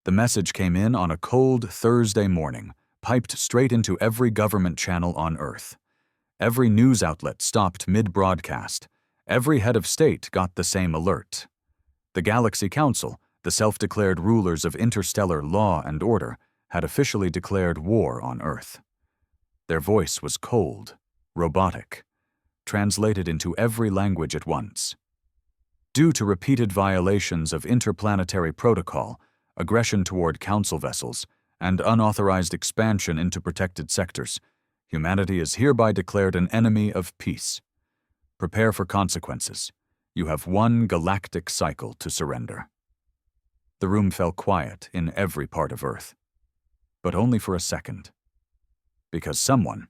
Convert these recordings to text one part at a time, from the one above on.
The message came in on a cold Thursday morning, piped straight into every government channel on Earth. Every news outlet stopped mid-broadcast. Every head of state got the same alert. The Galaxy Council, the self-declared rulers of interstellar law and order, had officially declared war on Earth. Their voice was cold, robotic, translated into every language at once. Due to repeated violations of interplanetary protocol, aggression toward council vessels, and unauthorized expansion into protected sectors, humanity is hereby declared an enemy of peace. Prepare for consequences. You have one galactic cycle to surrender. The room fell quiet in every part of Earth, but only for a second. Because someone,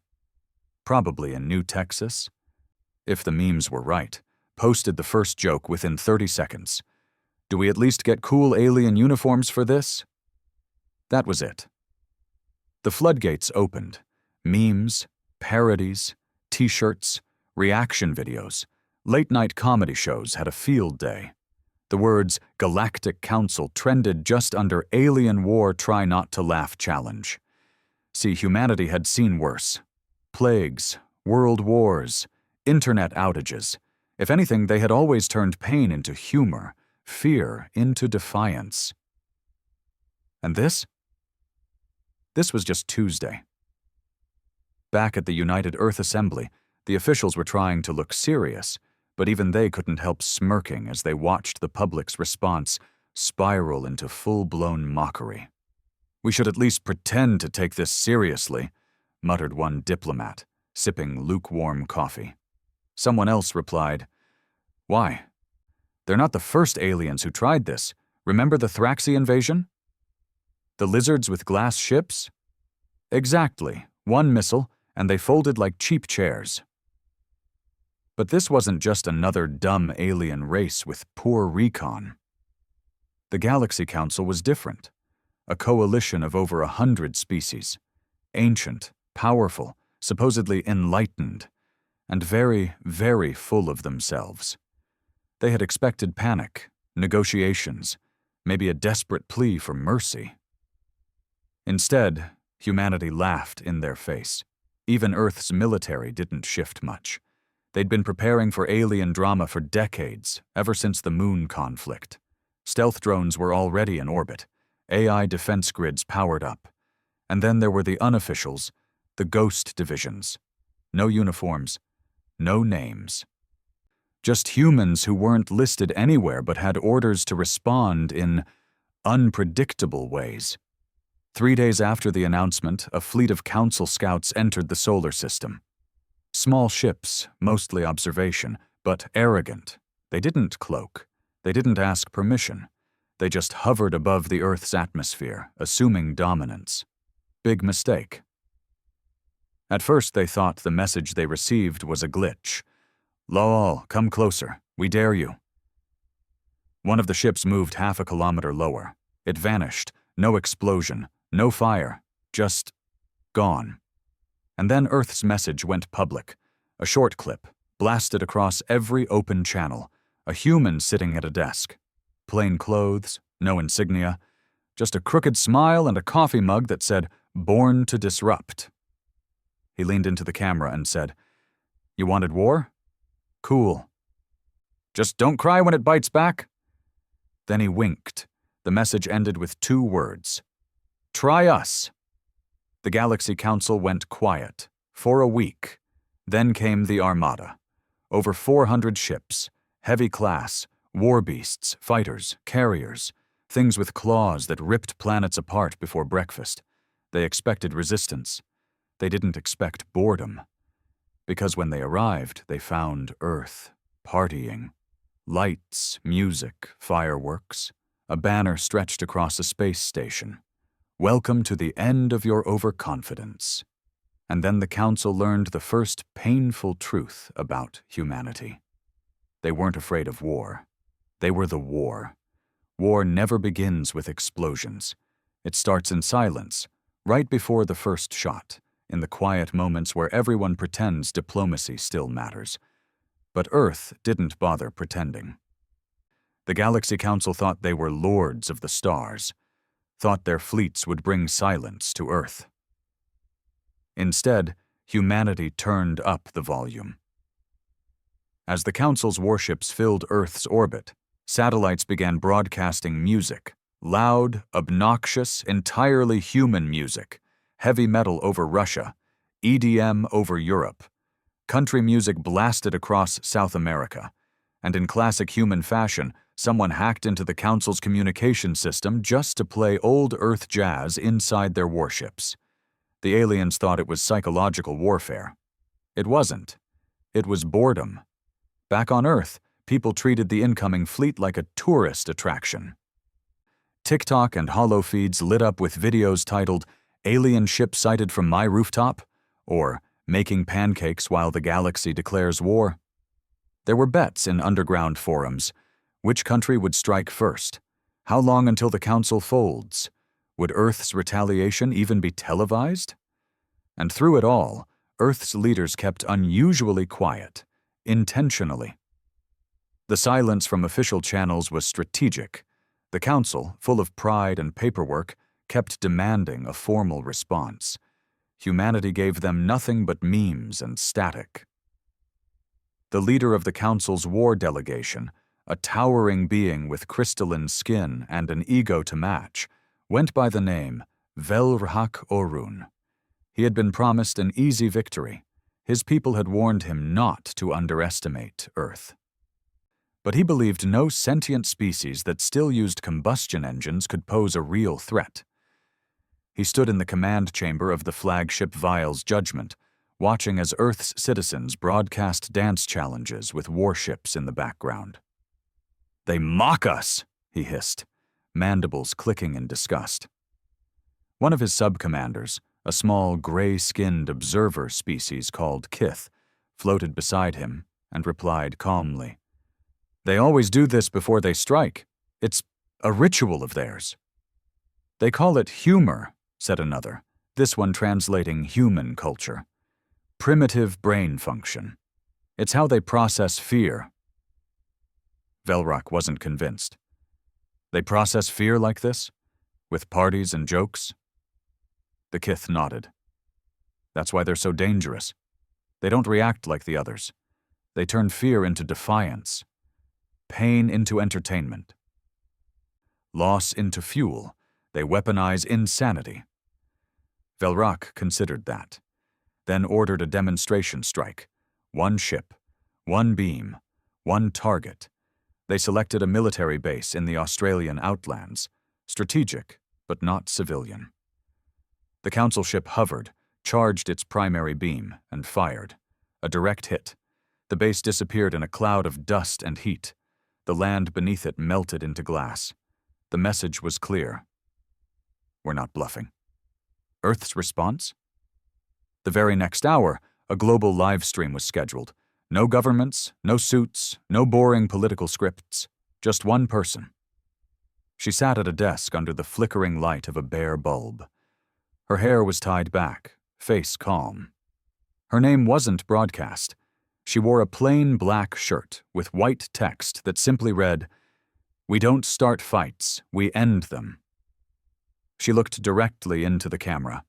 probably in New Texas, if the memes were right, posted the first joke within 30 seconds. Do we at least get cool alien uniforms for this? That was it. The floodgates opened. Memes, parodies, t-shirts, reaction videos, late-night comedy shows had a field day. The words Galactic Council trended just under Alien War Try Not to Laugh Challenge. See, humanity had seen worse. Plagues, world wars, internet outages. If anything, they had always turned pain into humor, fear into defiance. And this? This was just Tuesday. Back at the United Earth Assembly, the officials were trying to look serious, but even they couldn't help smirking as they watched the public's response spiral into full-blown mockery. "We should at least pretend to take this seriously," muttered one diplomat, sipping lukewarm coffee. Someone else replied, "Why? They're not the first aliens who tried this. Remember the Thraxi invasion? The lizards with glass ships? Exactly, one missile, and they folded like cheap chairs." But this wasn't just another dumb alien race with poor recon. The Galaxy Council was different. A coalition of over 100 species. Ancient, powerful, supposedly enlightened, and very, very full of themselves. They had expected panic, negotiations, maybe a desperate plea for mercy. Instead, humanity laughed in their face. Even Earth's military didn't shift much. They'd been preparing for alien drama for decades, ever since the moon conflict. Stealth drones were already in orbit, AI defense grids powered up. And then there were the unofficials, the ghost divisions. No uniforms, no names. Just humans who weren't listed anywhere but had orders to respond in unpredictable ways. 3 days after the announcement, a fleet of council scouts entered the solar system. Small ships, mostly observation, but arrogant. They didn't cloak. They didn't ask permission. They just hovered above the Earth's atmosphere, assuming dominance. Big mistake. At first they thought the message they received was a glitch. "Lol, come closer. We dare you." One of the ships moved half a kilometer lower. It vanished. No explosion, no fire, just gone. And then Earth's message went public. A short clip, blasted across every open channel. A human sitting at a desk. Plain clothes, no insignia. Just a crooked smile and a coffee mug that said, "Born to Disrupt." He leaned into the camera and said, "You wanted war? Cool. Just don't cry when it bites back." Then he winked. The message ended with 2 words. "Try us." The Galaxy Council went quiet for a week. Then came the Armada. Over 400 ships, heavy class, war beasts, fighters, carriers, things with claws that ripped planets apart before breakfast. They expected resistance. They didn't expect boredom. Because when they arrived, they found Earth partying. Lights, music, fireworks. A banner stretched across a space station. "Welcome to the end of your overconfidence." And then the Council learned the first painful truth about humanity. They weren't afraid of war. They were the war. War never begins with explosions. It starts in silence, right before the first shot, in the quiet moments where everyone pretends diplomacy still matters. But Earth didn't bother pretending. The Galaxy Council thought they were lords of the stars. thought their fleets would bring silence to Earth. Instead, humanity turned up the volume. As the Council's warships filled Earth's orbit, satellites began broadcasting music, loud, obnoxious, entirely human music, heavy metal over Russia, EDM over Europe. Country music blasted across South America, and in classic human fashion, someone hacked into the Council's communication system just to play old Earth jazz inside their warships. The aliens thought it was psychological warfare. It wasn't. It was boredom. Back on Earth, people treated the incoming fleet like a tourist attraction. TikTok and holo feeds lit up with videos titled, "Alien Ship Sighted from My Rooftop," or "Making Pancakes While the Galaxy Declares War." There were bets in underground forums. Which country would strike first? How long until the Council folds? Would Earth's retaliation even be televised? And through it all, Earth's leaders kept unusually quiet, intentionally. The silence from official channels was strategic. The Council, full of pride and paperwork, kept demanding a formal response. Humanity gave them nothing but memes and static. The leader of the Council's war delegation, a towering being with crystalline skin and an ego to match, went by the name Velrhak Orun. He had been promised an easy victory. His people had warned him not to underestimate Earth. But he believed no sentient species that still used combustion engines could pose a real threat. He stood in the command chamber of the flagship Vile's Judgment, watching as Earth's citizens broadcast dance challenges with warships in the background. "They mock us," he hissed, mandibles clicking in disgust. One of his sub-commanders, a small gray-skinned observer species called Kith, floated beside him and replied calmly, "They always do this before they strike. It's a ritual of theirs." "They call it humor," said another, this one translating human culture. "Primitive brain function. It's how they process fear." Velrhak wasn't convinced. "They process fear like this? With parties and jokes?" The Kith nodded. "That's why they're so dangerous. They don't react like the others. They turn fear into defiance, pain into entertainment, loss into fuel. They weaponize insanity." Velrhak considered that, then ordered a demonstration strike. One ship, one beam, one target. They selected a military base in the Australian outlands, strategic but not civilian. The Council ship hovered, charged its primary beam, and fired. A direct hit. The base disappeared in a cloud of dust and heat. The land beneath it melted into glass. The message was clear. We're not bluffing. Earth's response? The very next hour, a global live stream was scheduled. No governments, no suits, no boring political scripts. Just one person. She sat at a desk under the flickering light of a bare bulb. Her hair was tied back, face calm. Her name wasn't broadcast. She wore a plain black shirt with white text that simply read, "We don't start fights, we end them." She looked directly into the camera.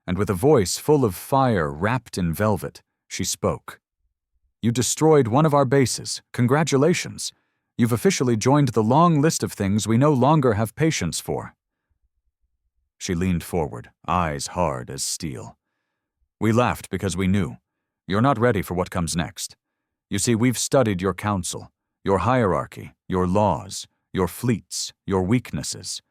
And with a voice full of fire wrapped in velvet, she spoke. "You destroyed one of our bases. Congratulations. You've officially joined the long list of things we no longer have patience for." She leaned forward, eyes hard as steel. "We laughed because we knew. You're not ready for what comes next. You see, we've studied your council, your hierarchy, your laws, your fleets, your weaknesses.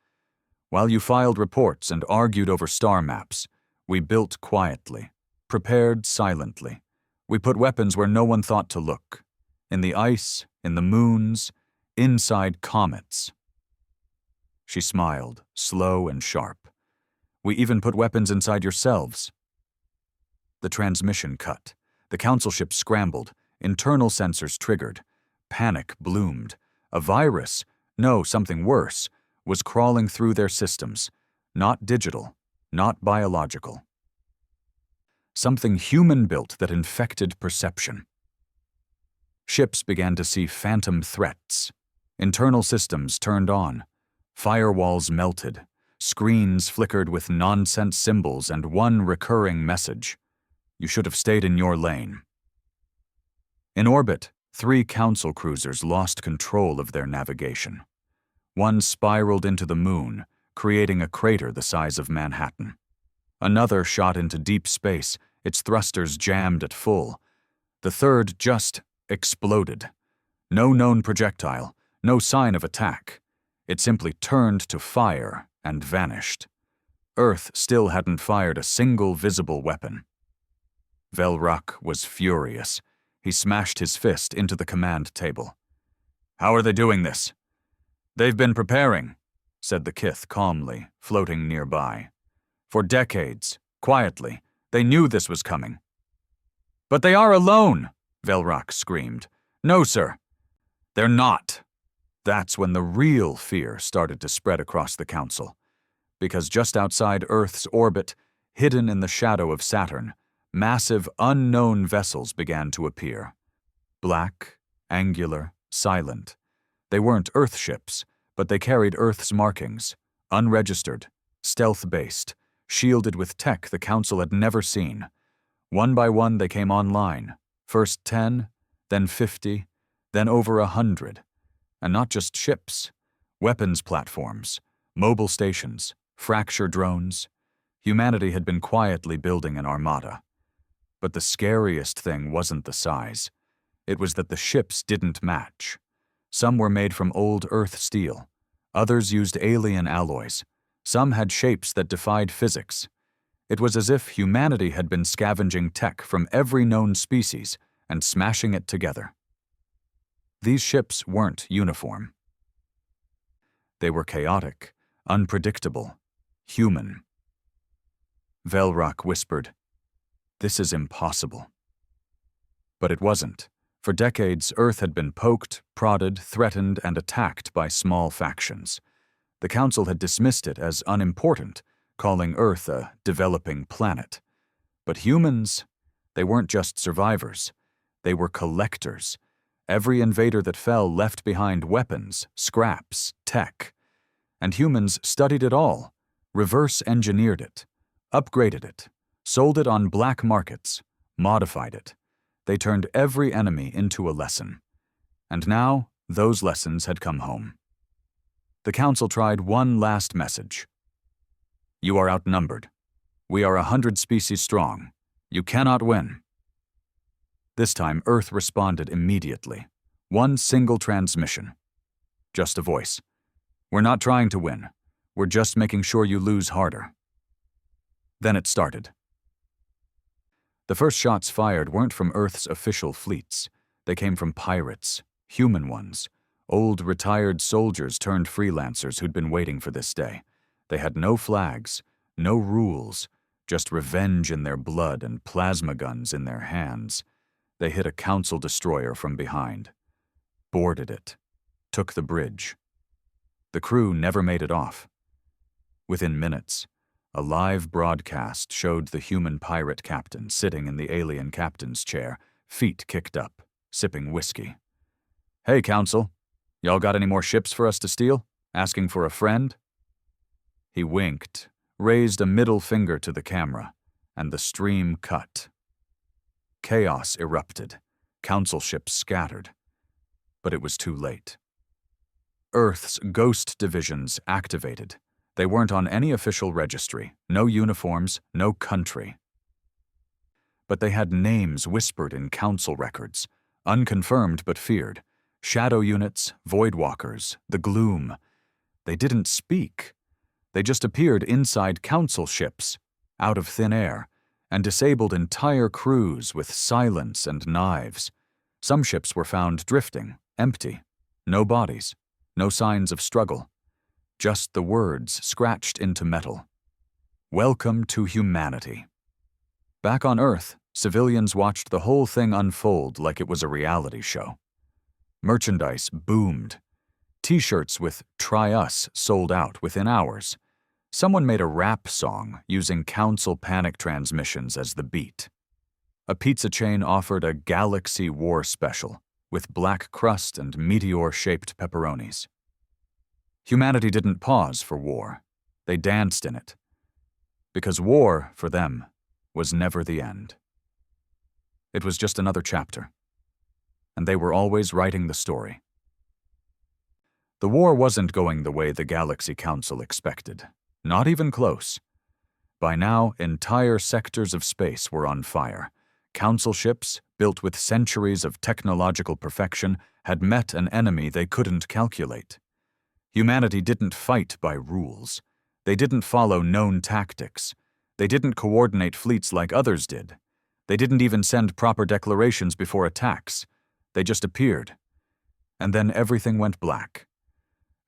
While you filed reports and argued over star maps, we built quietly, prepared silently. We put weapons where no one thought to look. In the ice, in the moons, inside comets." She smiled, slow and sharp. "We even put weapons inside yourselves." The transmission cut. The Council ship scrambled. Internal sensors triggered. Panic bloomed. A virus, no, something worse, was crawling through their systems. Not digital, not biological. Something human-built that infected perception. Ships began to see phantom threats. Internal systems turned on. Firewalls melted, screens flickered with nonsense symbols and one recurring message: you should have stayed in your lane. In orbit, 3 Council cruisers lost control of their navigation. One spiraled into the moon, creating a crater the size of Manhattan. Another shot into deep space, its thrusters jammed at full. The third just exploded. No known projectile, no sign of attack. It simply turned to fire and vanished. Earth still hadn't fired a single visible weapon. Velrock was furious. He smashed his fist into the command table. "How are they doing this?" "They've been preparing," said the Kith calmly, floating nearby. "For decades, quietly, they knew this was coming." "But they are alone!" Velrock screamed. "No, sir. They're not." That's when the real fear started to spread across the Council. Because just outside Earth's orbit, hidden in the shadow of Saturn, massive, unknown vessels began to appear. Black, angular, silent. They weren't Earth ships, but they carried Earth's markings, unregistered, stealth-based, shielded with tech the Council had never seen. One by one they came online, first 10, then 50, then over 100. And not just ships, weapons platforms, mobile stations, fracture drones. Humanity had been quietly building an armada. But the scariest thing wasn't the size. It was that the ships didn't match. Some were made from old Earth steel. Others used alien alloys. Some had shapes that defied physics. It was as if humanity had been scavenging tech from every known species and smashing it together. These ships weren't uniform. They were chaotic, unpredictable, human. Velrock whispered, "This is impossible." But it wasn't. For decades, Earth had been poked, prodded, threatened, and attacked by small factions. The Council had dismissed it as unimportant, calling Earth a developing planet. But humans, they weren't just survivors. They were collectors. Every invader that fell left behind weapons, scraps, tech. And humans studied it all, reverse engineered it, upgraded it, sold it on black markets, modified it. They turned every enemy into a lesson. And now, those lessons had come home. The Council tried one last message. "You are outnumbered. We are 100 species strong. You cannot win." This time, Earth responded immediately. One single transmission. Just a voice. "We're not trying to win. We're just making sure you lose harder." Then it started. The first shots fired weren't from Earth's official fleets. They came from pirates, human ones, old retired soldiers turned freelancers who'd been waiting for this day. They had no flags, no rules, just revenge in their blood and plasma guns in their hands. They hit a Council destroyer from behind, boarded it, took the bridge. The crew never made it off. Within minutes, a live broadcast showed the human pirate captain sitting in the alien captain's chair, feet kicked up, sipping whiskey. "Hey, Council, y'all got any more ships for us to steal? Asking for a friend?" He winked, raised a middle finger to the camera, and the stream cut. Chaos erupted. Council ships scattered. But it was too late. Earth's ghost divisions activated. They weren't on any official registry, no uniforms, no country. But they had names whispered in Council records, unconfirmed but feared. Shadow units, voidwalkers, the gloom. They didn't speak. They just appeared inside Council ships, out of thin air, and disabled entire crews with silence and knives. Some ships were found drifting, empty, no bodies, no signs of struggle. Just the words scratched into metal. "Welcome to humanity." Back on Earth, civilians watched the whole thing unfold like it was a reality show. Merchandise boomed. T-shirts with "Try Us" sold out within hours. Someone made a rap song using Council panic transmissions as the beat. A pizza chain offered a Galaxy War special with black crust and meteor-shaped pepperonis. Humanity didn't pause for war. They danced in it. Because war, for them, was never the end. It was just another chapter. And they were always writing the story. The war wasn't going the way the Galaxy Council expected. Not even close. By now, entire sectors of space were on fire. Council ships, built with centuries of technological perfection, had met an enemy they couldn't calculate. Humanity didn't fight by rules. They didn't follow known tactics. They didn't coordinate fleets like others did. They didn't even send proper declarations before attacks. They just appeared. And then everything went black.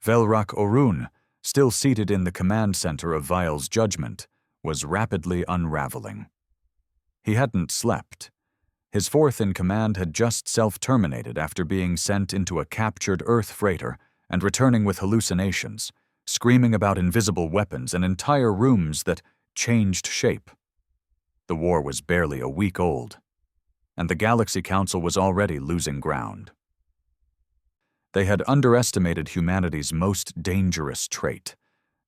Velrak Orun, still seated in the command center of Vile's judgment, was rapidly unraveling. He hadn't slept. His fourth-in-command had just self-terminated after being sent into a captured Earth freighter and returning with hallucinations, screaming about invisible weapons and entire rooms that changed shape. The war was barely a week old, and the Galaxy Council was already losing ground. They had underestimated humanity's most dangerous trait.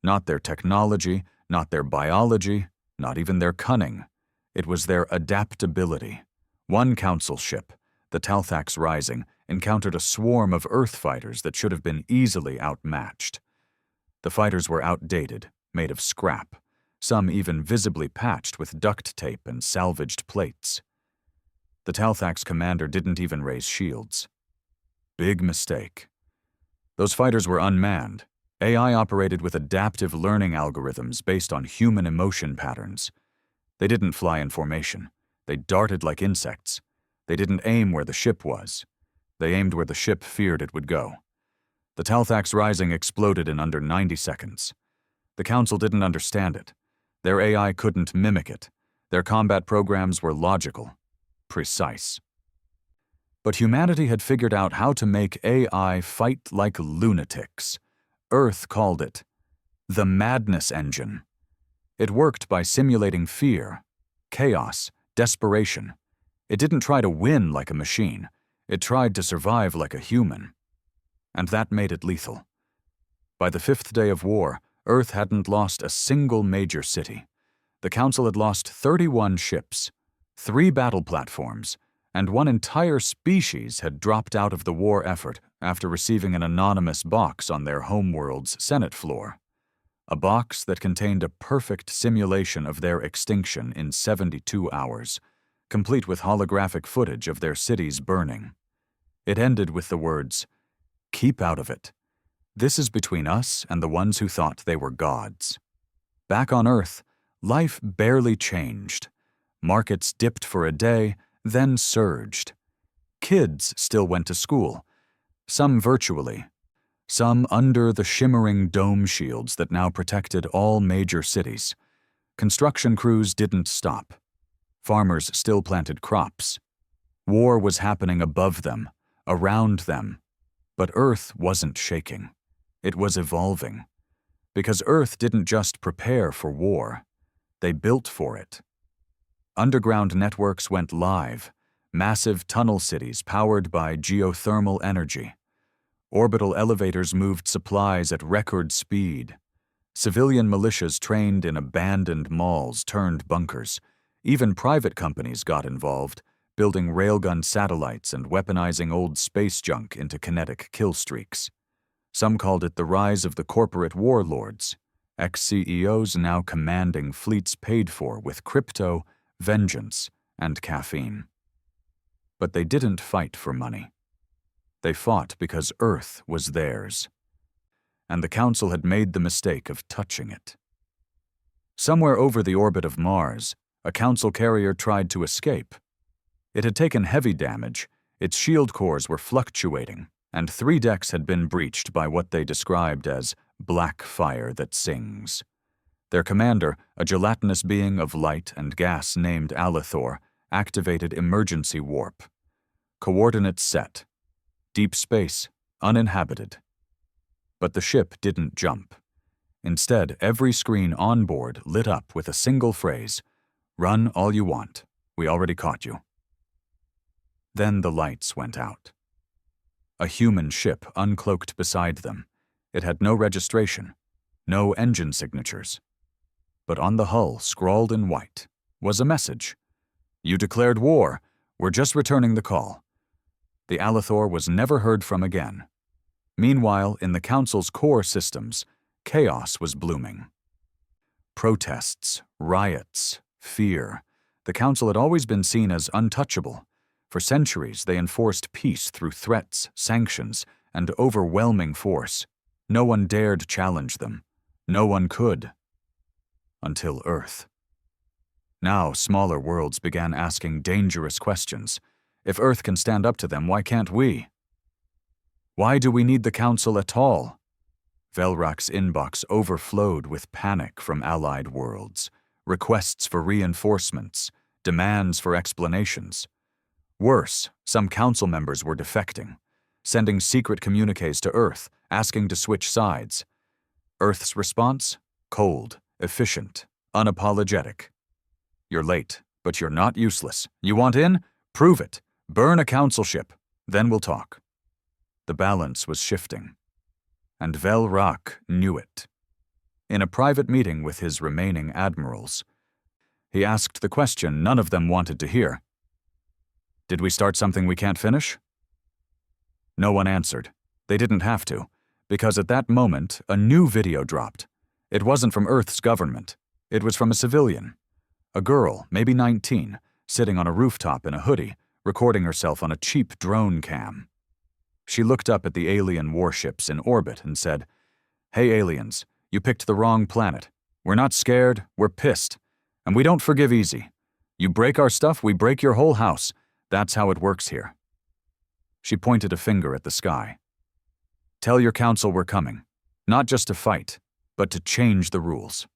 Not their technology, not their biology, not even their cunning. It was their adaptability. One council ship, the Talthax Rising, encountered a swarm of Earth fighters that should have been easily outmatched. The fighters were outdated, made of scrap, some even visibly patched with duct tape and salvaged plates. The Talthax commander didn't even raise shields. Big mistake. Those fighters were unmanned. AI operated with adaptive learning algorithms based on human emotion patterns. They didn't fly in formation. They darted like insects. They didn't aim where the ship was. They aimed where the ship feared it would go. The Talthax Rising exploded in under 90 seconds. The Council didn't understand it. Their AI couldn't mimic it. Their combat programs were logical, precise. But humanity had figured out how to make AI fight like lunatics. Earth called it the madness engine. It worked by simulating fear, chaos, desperation. It didn't try to win like a machine. It tried to survive like a human. And that made it lethal. By the 5th day of war, Earth hadn't lost a single major city. The Council had lost 31 ships, 3 battle platforms, and one entire species had dropped out of the war effort after receiving an anonymous box on their homeworld's Senate floor. A box that contained a perfect simulation of their extinction in 72 hours, complete with holographic footage of their cities burning. It ended with the words, "Keep out of it. This is between us and the ones who thought they were gods." Back on Earth, life barely changed. Markets dipped for a day, then surged. Kids still went to school, some virtually, some under the shimmering dome shields that now protected all major cities. Construction crews didn't stop. Farmers still planted crops. War was happening above them, around them. But Earth wasn't shaking. It was evolving. Because Earth didn't just prepare for war. They built for it. Underground networks went live, massive tunnel cities powered by geothermal energy. Orbital elevators moved supplies at record speed. Civilian militias trained in abandoned malls turned bunkers. Even private companies got involved, building railgun satellites and weaponizing old space junk into kinetic kill streaks. Some called it the rise of the corporate warlords, ex-CEOs now commanding fleets paid for with crypto, vengeance, and caffeine. But they didn't fight for money. They fought because Earth was theirs. And the Council had made the mistake of touching it. Somewhere over the orbit of Mars, a Council carrier tried to escape. It had taken heavy damage, its shield cores were fluctuating, and 3 decks had been breached by what they described as black fire that sings. Their commander, a gelatinous being of light and gas named Alithor, activated emergency warp. Coordinates set. Deep space, uninhabited. But the ship didn't jump. Instead, every screen on board lit up with a single phrase, "Run all you want. We already caught you." Then the lights went out. A human ship uncloaked beside them, It had no registration, no engine signatures. But on the hull, scrawled in white, was a message. "You declared war. We're just returning the call." The Allothor was never heard from again. Meanwhile, in the Council's core systems, chaos was blooming. Protests, riots, fear. The Council had always been seen as untouchable. For centuries, they enforced peace through threats, sanctions, and overwhelming force. No one dared challenge them. No one could. Until Earth. Now, smaller worlds began asking dangerous questions. If Earth can stand up to them, why can't we? Why do we need the Council at all? Velrak's inbox overflowed with panic from allied worlds, requests for reinforcements, demands for explanations. Worse, some Council members were defecting, sending secret communiques to Earth, asking to switch sides. Earth's response? Cold, efficient, unapologetic. "You're late, but you're not useless. You want in? Prove it. Burn a Council ship. Then we'll talk." The balance was shifting. And Velrak knew it. In a private meeting with his remaining admirals, he asked the question none of them wanted to hear. "Did we start something we can't finish?" No one answered. They didn't have to, because at that moment, a new video dropped. It wasn't from Earth's government. It was from a civilian. A girl, maybe 19, sitting on a rooftop in a hoodie, recording herself on a cheap drone cam. She looked up at the alien warships in orbit and said, "Hey aliens, you picked the wrong planet. We're not scared, we're pissed. And we don't forgive easy. You break our stuff, we break your whole house. That's how it works here." She pointed a finger at the sky. "Tell your Council we're coming. Not just to fight, but to change the rules."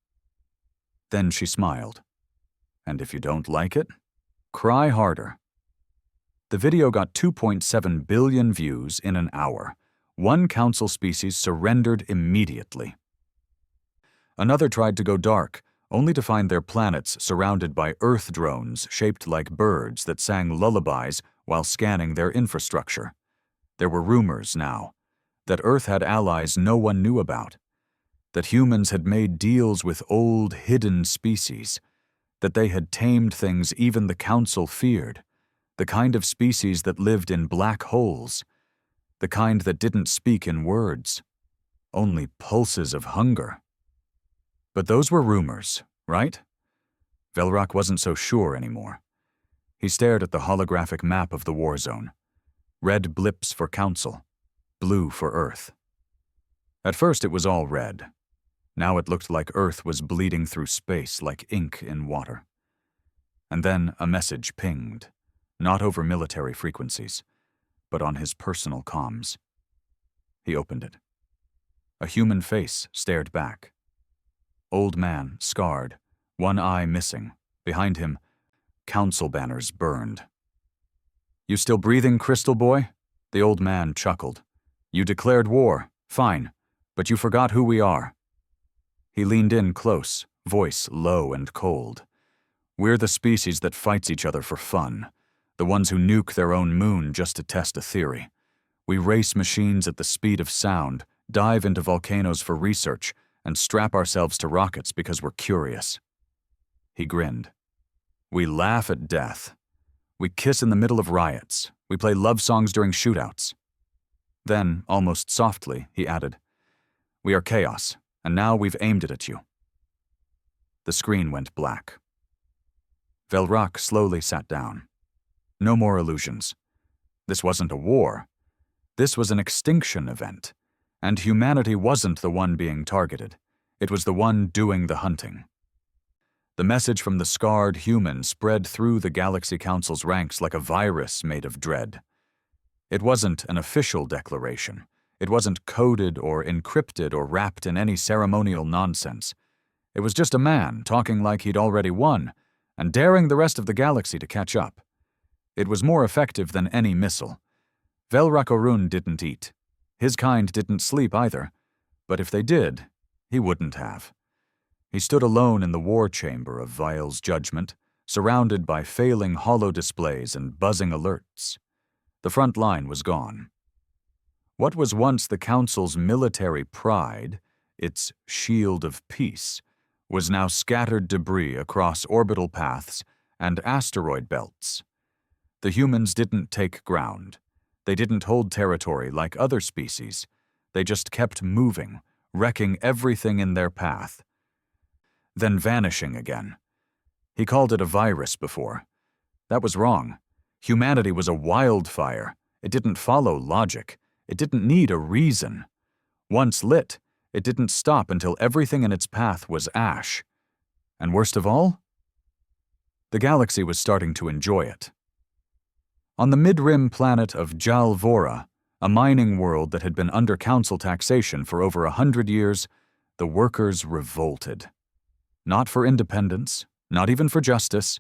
Then she smiled. "And if you don't like it, cry harder." The video got 2.7 billion views in an hour. One Council species surrendered immediately. Another tried to go dark, only to find their planets surrounded by Earth drones shaped like birds that sang lullabies while scanning their infrastructure. There were rumors now that Earth had allies no one knew about, that humans had made deals with old, hidden species, that they had tamed things even the Council feared, the kind of species that lived in black holes, the kind that didn't speak in words, only pulses of hunger. But those were rumors, right? Velrak wasn't so sure anymore. He stared at the holographic map of the war zone. Red blips for Council, blue for Earth. At first it was all red. Now it looked like Earth was bleeding through space like ink in water. And then a message pinged, not over military frequencies, but on his personal comms. He opened it. A human face stared back. Old man, scarred, one eye missing. Behind him, Council banners burned. "You still breathing, Crystal Boy?" The old man chuckled. "You declared war, fine, but you forgot who we are." He leaned in close, voice low and cold. "We're the species that fights each other for fun, the ones who nuke their own moon just to test a theory. We race machines at the speed of sound, dive into volcanoes for research, and strap ourselves to rockets because we're curious." He grinned. "We laugh at death. We kiss in the middle of riots. We play love songs during shootouts." Then, almost softly, he added, "We are chaos, and now we've aimed it at you." The screen went black. Velrak slowly sat down. No more illusions. This wasn't a war. This was an extinction event, and humanity wasn't the one being targeted. It was the one doing the hunting. The message from the scarred human spread through the Galaxy Council's ranks like a virus made of dread. It wasn't an official declaration. It wasn't coded or encrypted or wrapped in any ceremonial nonsense. It was just a man talking like he'd already won and daring the rest of the galaxy to catch up. It was more effective than any missile. Velrak Orun didn't eat. His kind didn't sleep either. But if they did, he wouldn't have. He stood alone in the war chamber of Vile's judgment, surrounded by failing holo displays and buzzing alerts. The front line was gone. What was once the Council's military pride, its shield of peace, was now scattered debris across orbital paths and asteroid belts. The humans didn't take ground. They didn't hold territory like other species. They just kept moving, wrecking everything in their path, then vanishing again. He called it a virus before. That was wrong. Humanity was a wildfire. It didn't follow logic. It didn't need a reason. Once lit, it didn't stop until everything in its path was ash. And worst of all, the galaxy was starting to enjoy it. On the mid-rim planet of Jalvora, a mining world that had been under council taxation for over 100 years, the workers revolted. Not for independence, not even for justice,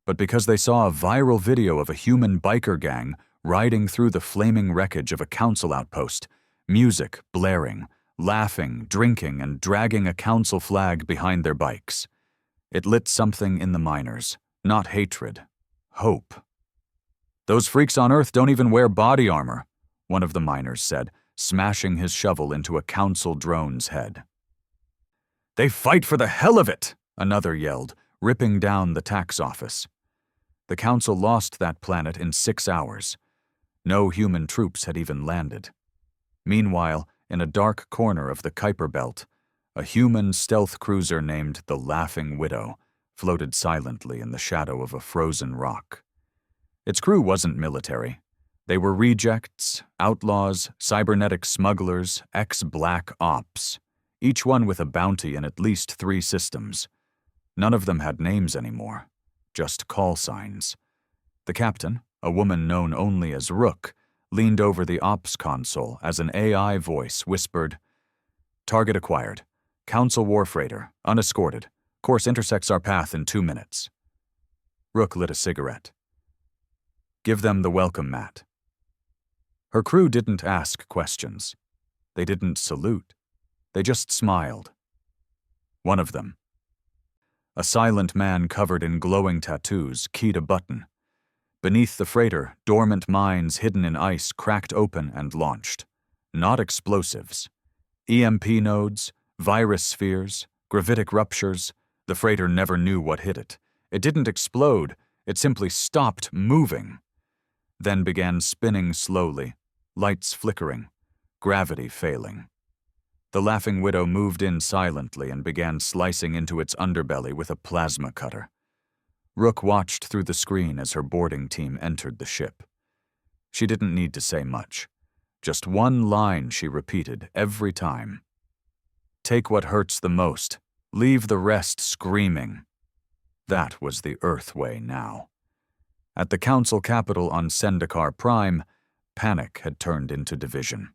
but because they saw a viral video of a human biker gang riding through the flaming wreckage of a council outpost, music blaring, laughing, drinking, and dragging a council flag behind their bikes. It lit something in the miners, not hatred, hope. "Those freaks on Earth don't even wear body armor," one of the miners said, smashing his shovel into a council drone's head. "They fight for the hell of it," another yelled, ripping down the tax office. The council lost that planet in 6 hours. No human troops had even landed. Meanwhile, in a dark corner of the Kuiper Belt, a human stealth cruiser named the Laughing Widow floated silently in the shadow of a frozen rock. Its crew wasn't military. They were rejects, outlaws, cybernetic smugglers, ex-black ops, each one with a bounty in at least 3 systems. None of them had names anymore, just call signs. The captain, a woman known only as Rook, leaned over the ops console as an AI voice whispered, "Target acquired. Council war freighter, unescorted. Course intersects our path in 2 minutes." Rook lit a cigarette. "Give them the welcome mat." Her crew didn't ask questions. They didn't salute. They just smiled. One of them, a silent man covered in glowing tattoos, keyed a button. Beneath the freighter, dormant mines hidden in ice cracked open and launched. Not explosives. EMP nodes, virus spheres, gravitic ruptures. The freighter never knew what hit it. It didn't explode. It simply stopped moving. Then began spinning slowly, lights flickering, gravity failing. The Laughing Widow moved in silently and began slicing into its underbelly with a plasma cutter. Rook watched through the screen as her boarding team entered the ship. She didn't need to say much. Just one line she repeated every time. "Take what hurts the most. Leave the rest screaming." That was the Earth way now. At the council capital on Sendikar Prime, panic had turned into division.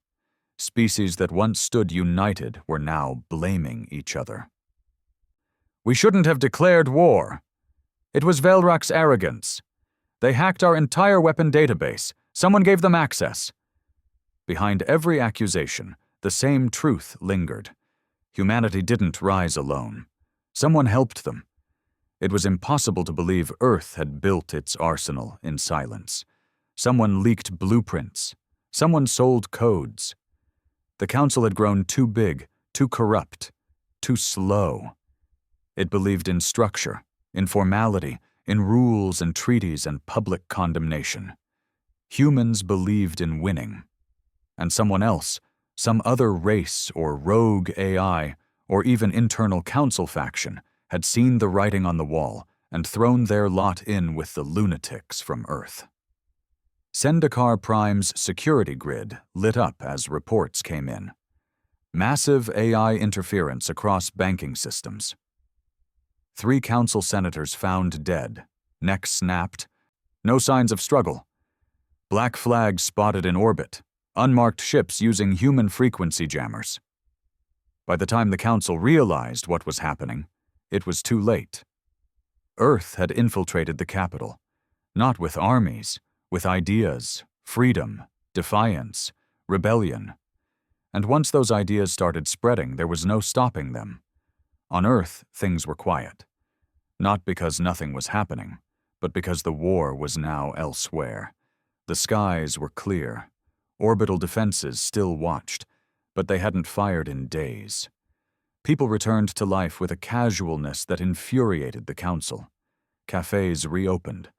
Species that once stood united were now blaming each other. "We shouldn't have declared war. It was Velrak's arrogance. They hacked our entire weapon database. Someone gave them access." Behind every accusation, the same truth lingered. Humanity didn't rise alone. Someone helped them. It was impossible to believe Earth had built its arsenal in silence. Someone leaked blueprints. Someone sold codes. The council had grown too big, too corrupt, too slow. It believed in structure, in formality, in rules and treaties and public condemnation. Humans believed in winning. And someone else, some other race or rogue AI, or even internal council faction, had seen the writing on the wall and thrown their lot in with the lunatics from Earth. Sendikar Prime's security grid lit up as reports came in. Massive AI interference across banking systems. 3 council senators found dead, necks snapped, no signs of struggle. Black flags spotted in orbit, unmarked ships using human frequency jammers. By the time the council realized what was happening, it was too late. Earth had infiltrated the capital, not with armies, with ideas, freedom, defiance, rebellion. And once those ideas started spreading, there was no stopping them. On Earth, things were quiet. Not because nothing was happening, but because the war was now elsewhere. The skies were clear. Orbital defenses still watched, but they hadn't fired in days. People returned to life with a casualness that infuriated the council. Cafes reopened.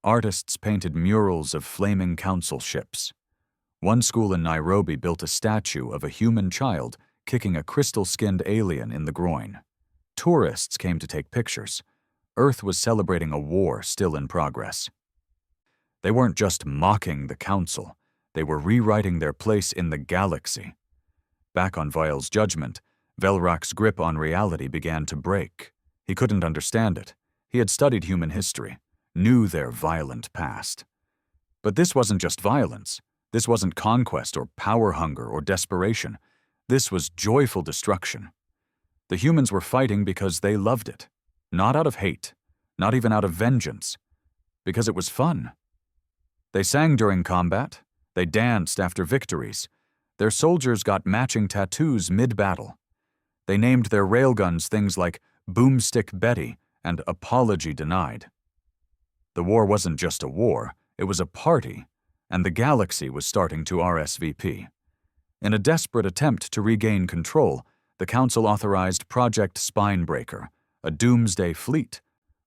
Artists painted murals of flaming council ships. One school in Nairobi built a statue of a human child kicking a crystal-skinned alien in the groin. Tourists came to take pictures. Earth was celebrating a war still in progress. They weren't just mocking the council. They were rewriting their place in the galaxy. Back on Vile's judgment, Velrak's grip on reality began to break. He couldn't understand it. He had studied human history, knew their violent past. But this wasn't just violence. This wasn't conquest or power hunger or desperation. This was joyful destruction. The humans were fighting because they loved it. Not out of hate, not even out of vengeance. Because it was fun. They sang during combat. They danced after victories. Their soldiers got matching tattoos mid-battle. They named their railguns things like Boomstick Betty and Apology Denied. The war wasn't just a war, it was a party, and the galaxy was starting to RSVP. In a desperate attempt to regain control, the Council authorized Project Spinebreaker, a doomsday fleet,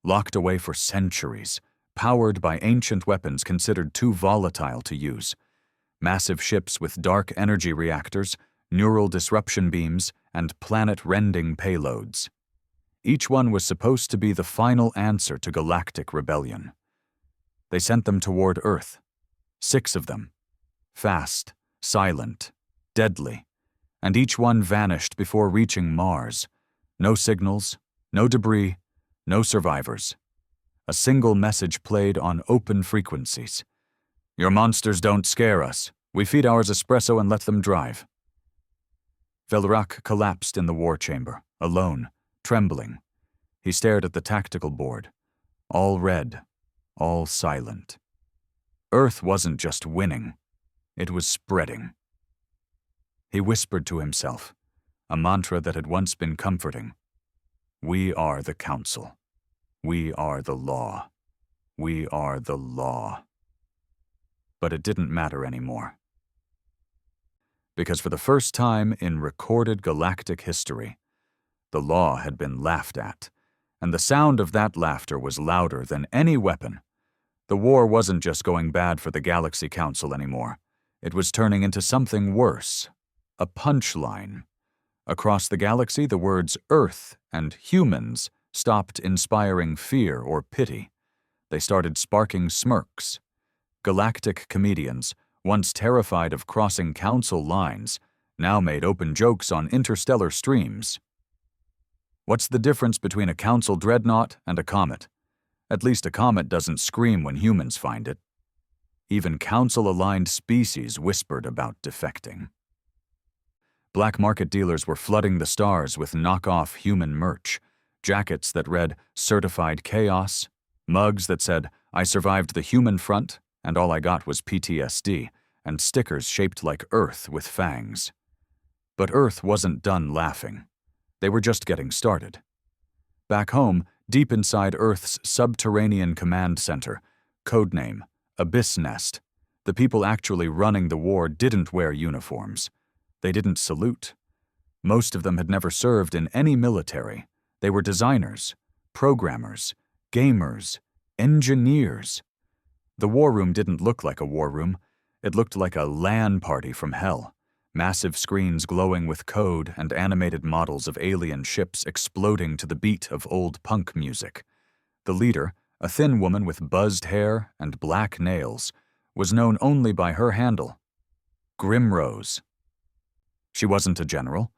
locked away for centuries, powered by ancient weapons considered too volatile to use. Massive ships with dark energy reactors, neural disruption beams, and planet-rending payloads. Each one was supposed to be the final answer to galactic rebellion. They sent them toward Earth. 6 of them. Fast, silent, deadly, and each one vanished before reaching Mars. No signals, no debris, no survivors. A single message played on open frequencies. Your monsters don't scare us. We feed ours espresso and let them drive. Velrak collapsed in the war chamber, alone, trembling. He stared at the tactical board. All red, all silent. Earth wasn't just winning. It was spreading. He whispered to himself, a mantra that had once been comforting. We are the Council. We are the law. We are the law. But it didn't matter anymore. Because for the first time in recorded galactic history, the law had been laughed at, and the sound of that laughter was louder than any weapon. The war wasn't just going bad for the Galaxy Council anymore. It was turning into something worse, a punchline. Across the galaxy, the words Earth and humans stopped inspiring fear or pity. They started sparking smirks. Galactic comedians, once terrified of crossing council lines, now made open jokes on interstellar streams. What's the difference between a council dreadnought and a comet? At least a comet doesn't scream when humans find it. Even council-aligned species whispered about defecting. Black market dealers were flooding the stars with knockoff human merch, jackets that read Certified Chaos, mugs that said, I survived the human front, and all I got was PTSD, and stickers shaped like Earth with fangs. But Earth wasn't done laughing. They were just getting started. Back home, deep inside Earth's subterranean command center, codename Abyss Nest, the people actually running the war didn't wear uniforms. They didn't salute. Most of them had never served in any military. They were designers, programmers, gamers, engineers. The war room didn't look like a war room. It looked like a LAN party from hell. Massive screens glowing with code and animated models of alien ships exploding to the beat of old punk music. The leader, a thin woman with buzzed hair and black nails, was known only by her handle, Grimrose. She wasn't a general.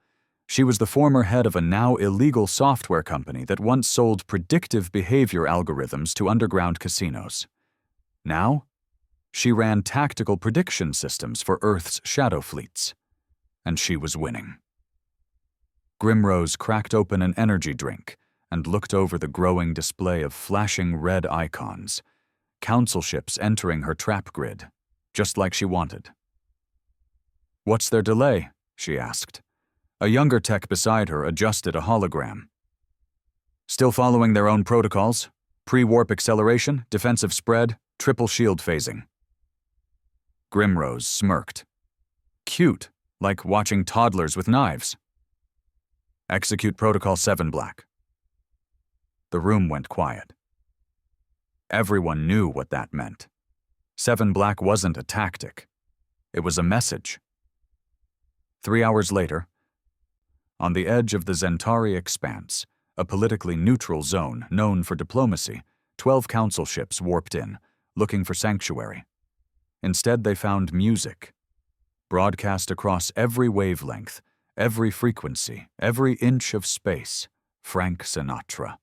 She was the former head of a now illegal software company that once sold predictive behavior algorithms to underground casinos. Now, she ran tactical prediction systems for Earth's shadow fleets. And she was winning. Grimrose cracked open an energy drink and looked over the growing display of flashing red icons, council ships entering her trap grid, just like she wanted. What's their delay? She asked. A younger tech beside her adjusted a hologram. Still following their own protocols, pre-warp acceleration, defensive spread, triple shield phasing. Grimrose smirked. cute, like watching toddlers with knives. Execute Protocol 7 Black. The room went quiet. Everyone knew what that meant. 7 Black wasn't a tactic. It was a message. 3 hours later, on the edge of the Zentari Expanse, a politically neutral zone known for diplomacy, 12 council ships warped in, looking for sanctuary. Instead, they found music, broadcast across every wavelength, every frequency, every inch of space, Frank Sinatra.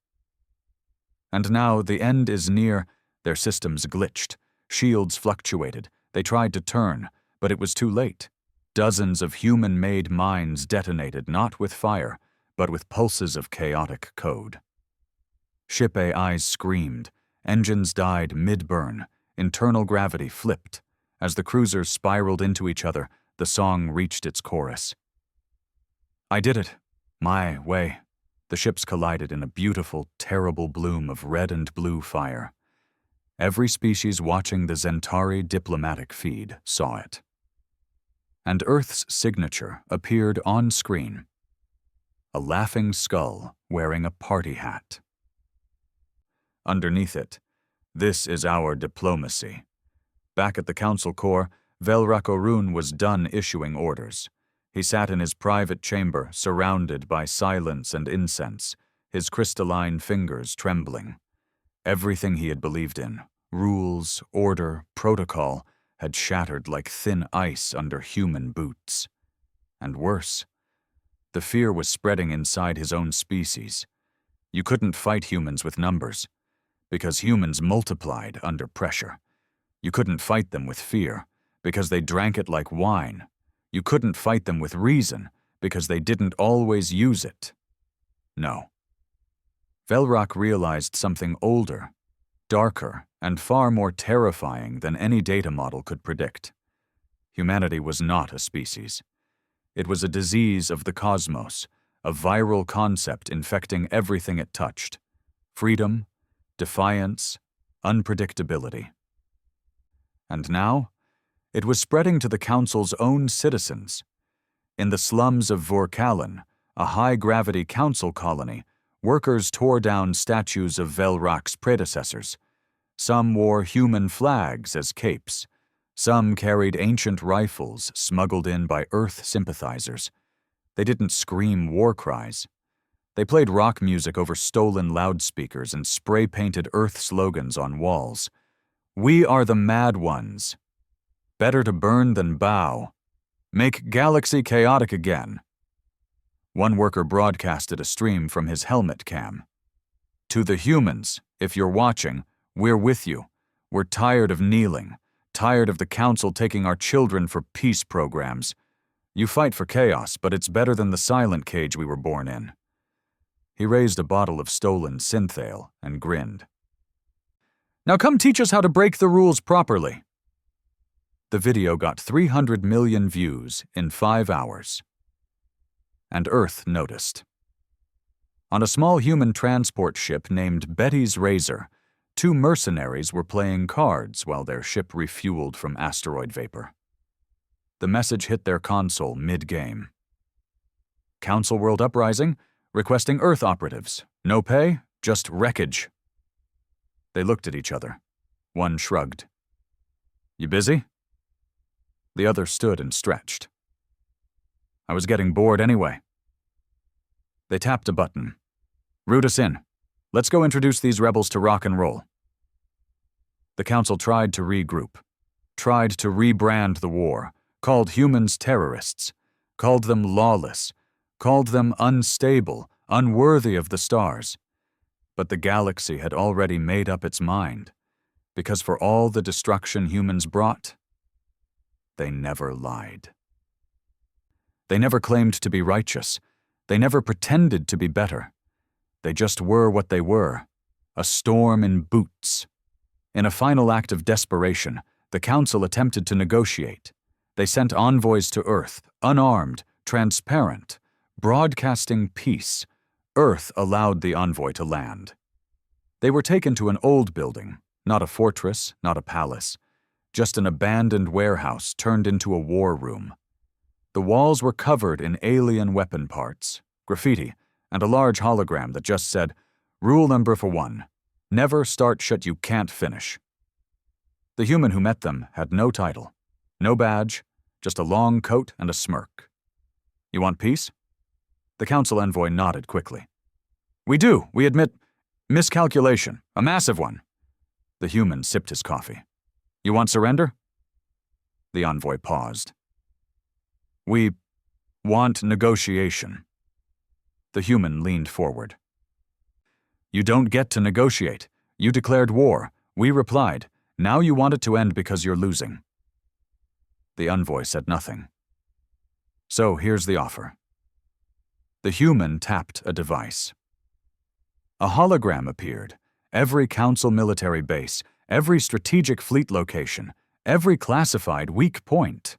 And now the end is near. Their systems glitched, shields fluctuated, they tried to turn, but it was too late. Dozens of human-made mines detonated not with fire, but with pulses of chaotic code. Ship AIs screamed, engines died mid-burn, internal gravity flipped. As the cruisers spiraled into each other, the song reached its chorus. I did it. My way. The ships collided in a beautiful, terrible bloom of red and blue fire. Every species watching the Zentari diplomatic feed saw it. And Earth's signature appeared on screen. A laughing skull wearing a party hat. Underneath it, "This is our diplomacy." Back at the council core, Velrak Orun was done issuing orders. He sat in his private chamber, surrounded by silence and incense, his crystalline fingers trembling. Everything he had believed in, rules, order, protocol, had shattered like thin ice under human boots. And worse, the fear was spreading inside his own species. You couldn't fight humans with numbers, because humans multiplied under pressure. You couldn't fight them with fear, because they drank it like wine. You couldn't fight them with reason, because they didn't always use it. No. Velrak realized something older, darker, and far more terrifying than any data model could predict. Humanity was not a species. It was a disease of the cosmos, a viral concept infecting everything it touched. Freedom, defiance, unpredictability. And now, it was spreading to the Council's own citizens. In the slums of Vorkallen, a high-gravity council colony, workers tore down statues of Velrak's predecessors. Some wore human flags as capes. Some carried ancient rifles smuggled in by Earth sympathizers. They didn't scream war cries. They played rock music over stolen loudspeakers and spray-painted Earth slogans on walls. We are the mad ones. Better to burn than bow. Make galaxy chaotic again. One worker broadcasted a stream from his helmet cam. To the humans, if you're watching, we're with you. We're tired of kneeling, tired of the Council taking our children for peace programs. You fight for chaos, but it's better than the silent cage we were born in. He raised a bottle of stolen synthale and grinned. Now come teach us how to break the rules properly. The video got 300 million views in 5 hours. And Earth noticed. On a small human transport ship named Betty's Razor, 2 mercenaries were playing cards while their ship refueled from asteroid vapor. The message hit their console mid-game. Council World Uprising, requesting Earth operatives. No pay, just wreckage. They looked at each other. One shrugged. You busy? The other stood and stretched. I was getting bored anyway. They tapped a button. Root us in. Let's go introduce these rebels to rock and roll. The Council tried to regroup, tried to rebrand the war, called humans terrorists, called them lawless, called them unstable, unworthy of the stars. But the galaxy had already made up its mind, because for all the destruction humans brought, they never lied. They never claimed to be righteous. They never pretended to be better. They just were what they were, a storm in boots. In a final act of desperation, the Council attempted to negotiate. They sent envoys to Earth, unarmed, transparent, broadcasting peace. Earth allowed the envoy to land. They were taken to an old building, not a fortress, not a palace, just an abandoned warehouse turned into a war room. The walls were covered in alien weapon parts, graffiti, and a large hologram that just said, "Rule number for 1. Never start shit you can't finish." The human who met them had no title, no badge, just a long coat and a smirk. "You want peace?" The council envoy nodded quickly. "We do. We admit miscalculation, a massive one." The human sipped his coffee. "You want surrender?" The envoy paused. "We want negotiation." The human leaned forward. "You don't get to negotiate. You declared war. We replied. Now you want it to end because you're losing." The envoy said nothing. "So here's the offer." The human tapped a device. A hologram appeared. Every council military base, every strategic fleet location, every classified weak point.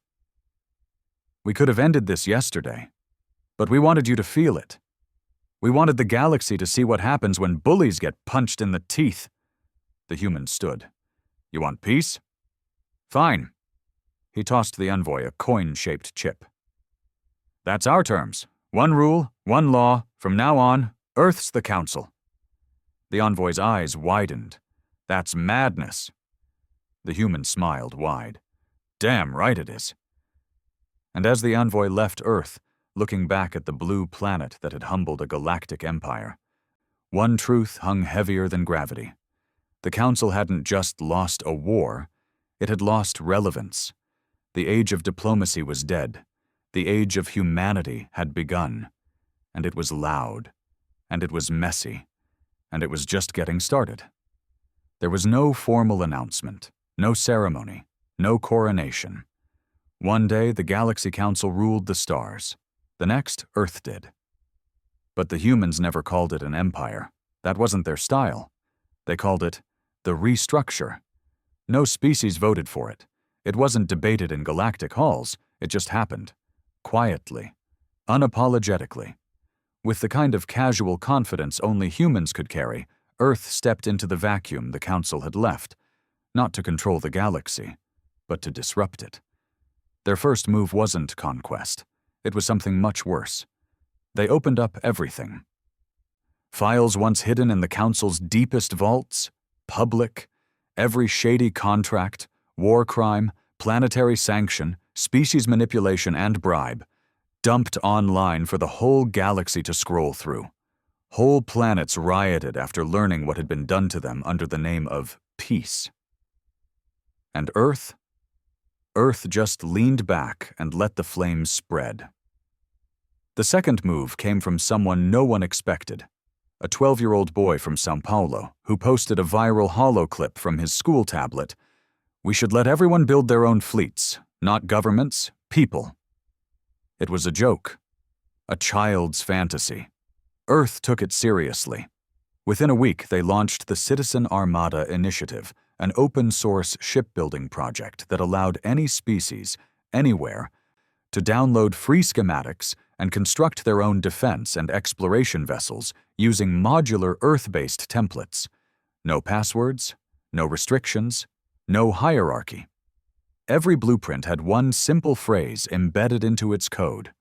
"We could have ended this yesterday, but we wanted you to feel it. We wanted the galaxy to see what happens when bullies get punched in the teeth." The human stood. "You want peace? Fine." He tossed the envoy a coin-shaped chip. "That's our terms. 1 rule, 1 law. From now on, Earth's the council." The envoy's eyes widened. "That's madness." The human smiled wide. "Damn right it is." And as the envoy left Earth, looking back at the blue planet that had humbled a galactic empire, one truth hung heavier than gravity. The council hadn't just lost a war, it had lost relevance. The age of diplomacy was dead. The age of humanity had begun. And it was loud. And it was messy. And it was just getting started. There was no formal announcement, no ceremony, no coronation. One day, the Galaxy Council ruled the stars. The next, Earth did. But the humans never called it an empire. That wasn't their style. They called it the restructure. No species voted for it. It wasn't debated in galactic halls. It just happened. Quietly. Unapologetically. With the kind of casual confidence only humans could carry, Earth stepped into the vacuum the Council had left, not to control the galaxy, but to disrupt it. Their first move wasn't conquest. It was something much worse. They opened up everything. Files once hidden in the Council's deepest vaults, public, every shady contract, war crime, planetary sanction, species manipulation, and bribe, dumped online for the whole galaxy to scroll through. Whole planets rioted after learning what had been done to them under the name of peace. And Earth? Earth just leaned back and let the flames spread. The second move came from someone no one expected, a 12-year-old boy from São Paulo who posted a viral holo clip from his school tablet. "We should let everyone build their own fleets, not governments, people." It was a joke, a child's fantasy. Earth took it seriously. Within a week, they launched the Citizen Armada Initiative, an open-source shipbuilding project that allowed any species, anywhere, to download free schematics and construct their own defense and exploration vessels using modular Earth-based templates. No passwords, no restrictions, no hierarchy. Every blueprint had one simple phrase embedded into its code: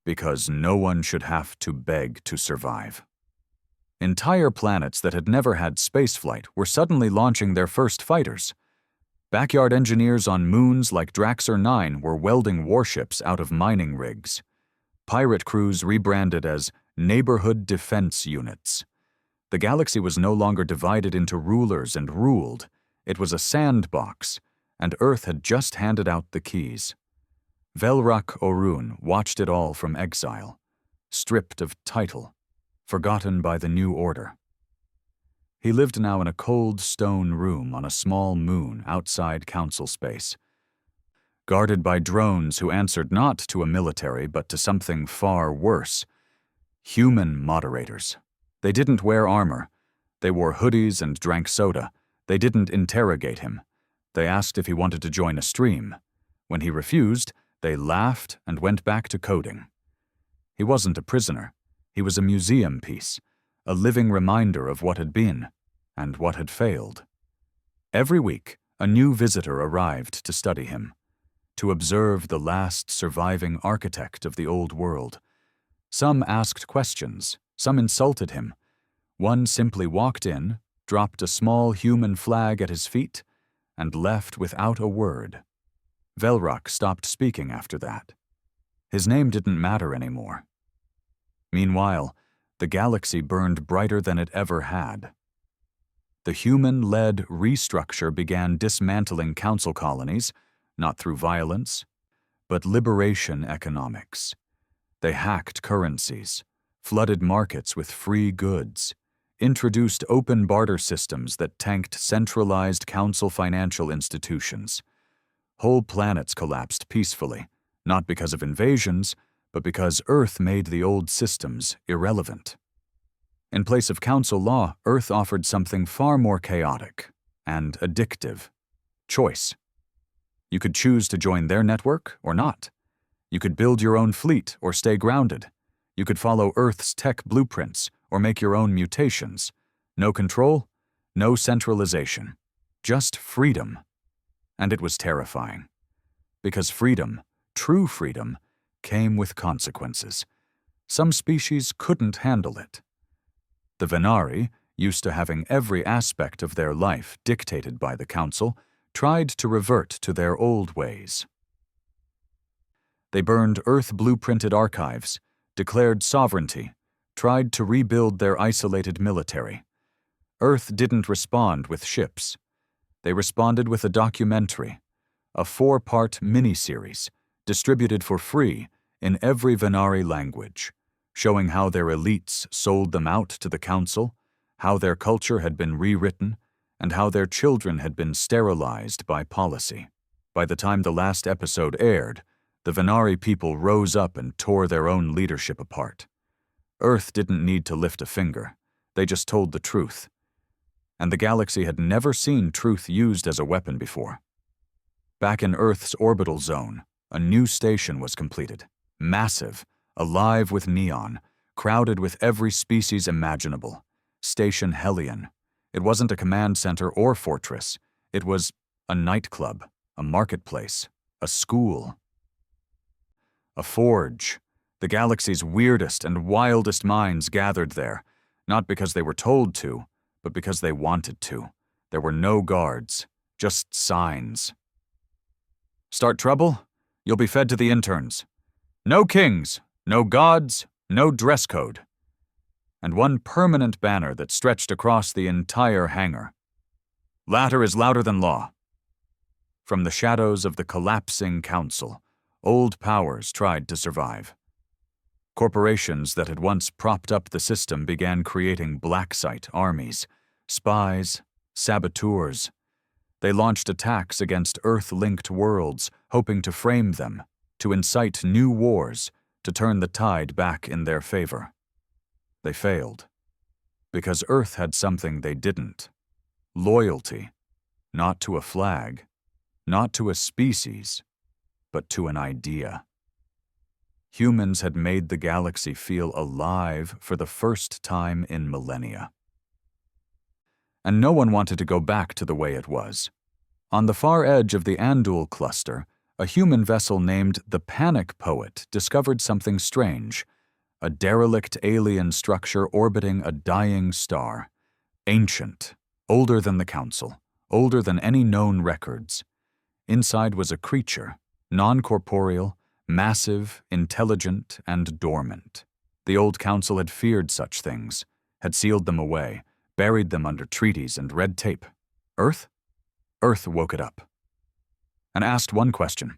because no one should have to beg to survive. Entire planets that had never had spaceflight were suddenly launching their first fighters. Backyard engineers on moons like Draxer 9 were welding warships out of mining rigs. Pirate crews rebranded as neighborhood defense units. The galaxy was no longer divided into rulers and ruled. It was a sandbox, and Earth had just handed out the keys. Velrak Orun watched it all from exile, stripped of title, forgotten by the new order. He lived now in a cold stone room on a small moon outside council space, guarded by drones who answered not to a military but to something far worse: human moderators. They didn't wear armor. They wore hoodies and drank soda. They didn't interrogate him. They asked if he wanted to join a stream. When he refused, they laughed and went back to coding. He wasn't a prisoner. He was a museum piece, a living reminder of what had been and what had failed. Every week, a new visitor arrived to study him, to observe the last surviving architect of the old world. Some asked questions, some insulted him. One simply walked in, dropped a small human flag at his feet, and left without a word. Velrock stopped speaking after that. His name didn't matter anymore. Meanwhile, the galaxy burned brighter than it ever had. The human-led restructure began dismantling council colonies, not through violence, but liberation economics. They hacked currencies, flooded markets with free goods, introduced open barter systems that tanked centralized council financial institutions. Whole planets collapsed peacefully, not because of invasions, but because Earth made the old systems irrelevant. In place of council law, Earth offered something far more chaotic and addictive: choice. You could choose to join their network or not. You could build your own fleet or stay grounded. You could follow Earth's tech blueprints or make your own mutations. No control, no centralization, just freedom. And it was terrifying. Because freedom, true freedom, came with consequences. Some species couldn't handle it. The Venari, used to having every aspect of their life dictated by the Council, tried to revert to their old ways. They burned Earth blueprinted archives, declared sovereignty, tried to rebuild their isolated military. Earth didn't respond with ships. They responded with a documentary, a 4-part miniseries, distributed for free in every Venari language, showing how their elites sold them out to the Council, how their culture had been rewritten, and how their children had been sterilized by policy. By the time the last episode aired, the Venari people rose up and tore their own leadership apart. Earth didn't need to lift a finger. They just told the truth. And the galaxy had never seen truth used as a weapon before. Back in Earth's orbital zone, a new station was completed. Massive, alive with neon, crowded with every species imaginable. Station Hellion. It wasn't a command center or fortress. It was a nightclub, a marketplace, a school. A forge. The galaxy's weirdest and wildest minds gathered there, not because they were told to, but because they wanted to. There were no guards, just signs. Start trouble? You'll be fed to the interns. No kings, no gods, no dress code. And one permanent banner that stretched across the entire hangar. Latter is louder than law. From the shadows of the collapsing council, old powers tried to survive. Corporations that had once propped up the system began creating black site armies, spies, saboteurs. They launched attacks against Earth-linked worlds, hoping to frame them, to incite new wars, to turn the tide back in their favor. They failed. Because Earth had something they didn't. Loyalty. Not to a flag, not to a species, but to an idea. Humans had made the galaxy feel alive for the first time in millennia. And no one wanted to go back to the way it was. On the far edge of the Andul cluster, a human vessel named the Panic Poet discovered something strange, a derelict alien structure orbiting a dying star. Ancient, older than the Council, older than any known records. Inside was a creature, non-corporeal, massive, intelligent, and dormant. The old Council had feared such things, had sealed them away, buried them under treaties and red tape. Earth? Earth woke it up. And asked one question.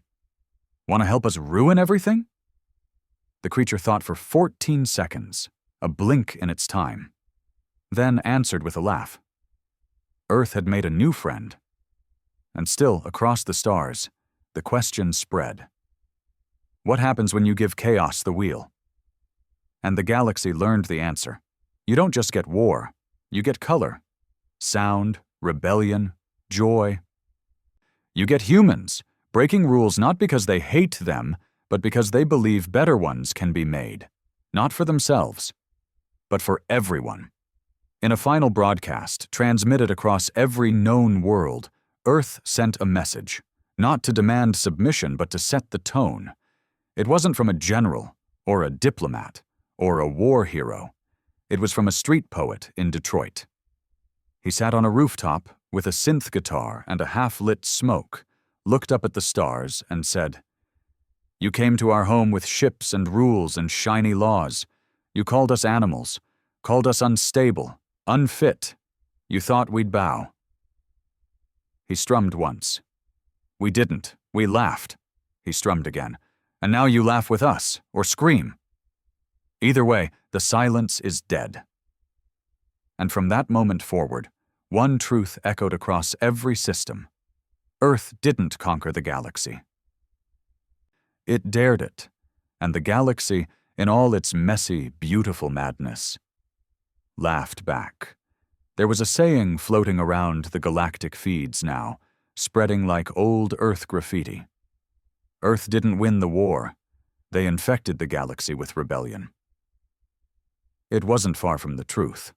Want to help us ruin everything? The creature thought for 14 seconds, a blink in its time, then answered with a laugh. Earth had made a new friend. And still, across the stars, the question spread. What happens when you give chaos the wheel? And the galaxy learned the answer. You don't just get war, you get color, sound, rebellion, joy. You get humans, breaking rules not because they hate them, but because they believe better ones can be made, not for themselves, but for everyone. In a final broadcast transmitted across every known world, Earth sent a message, not to demand submission but to set the tone. It wasn't from a general, or a diplomat, or a war hero. It was from a street poet in Detroit. He sat on a rooftop with a synth guitar and a half-lit smoke, looked up at the stars, and said, "You came to our home with ships and rules and shiny laws. You called us animals, called us unstable, unfit. You thought we'd bow." He strummed once. "We didn't. We laughed." He strummed again. "And now you laugh with us, or scream. Either way, the silence is dead." And from that moment forward, one truth echoed across every system. Earth didn't conquer the galaxy. It dared it, and the galaxy, in all its messy, beautiful madness, laughed back. There was a saying floating around the galactic feeds now, spreading like old Earth graffiti. Earth didn't win the war. They infected the galaxy with rebellion. It wasn't far from the truth.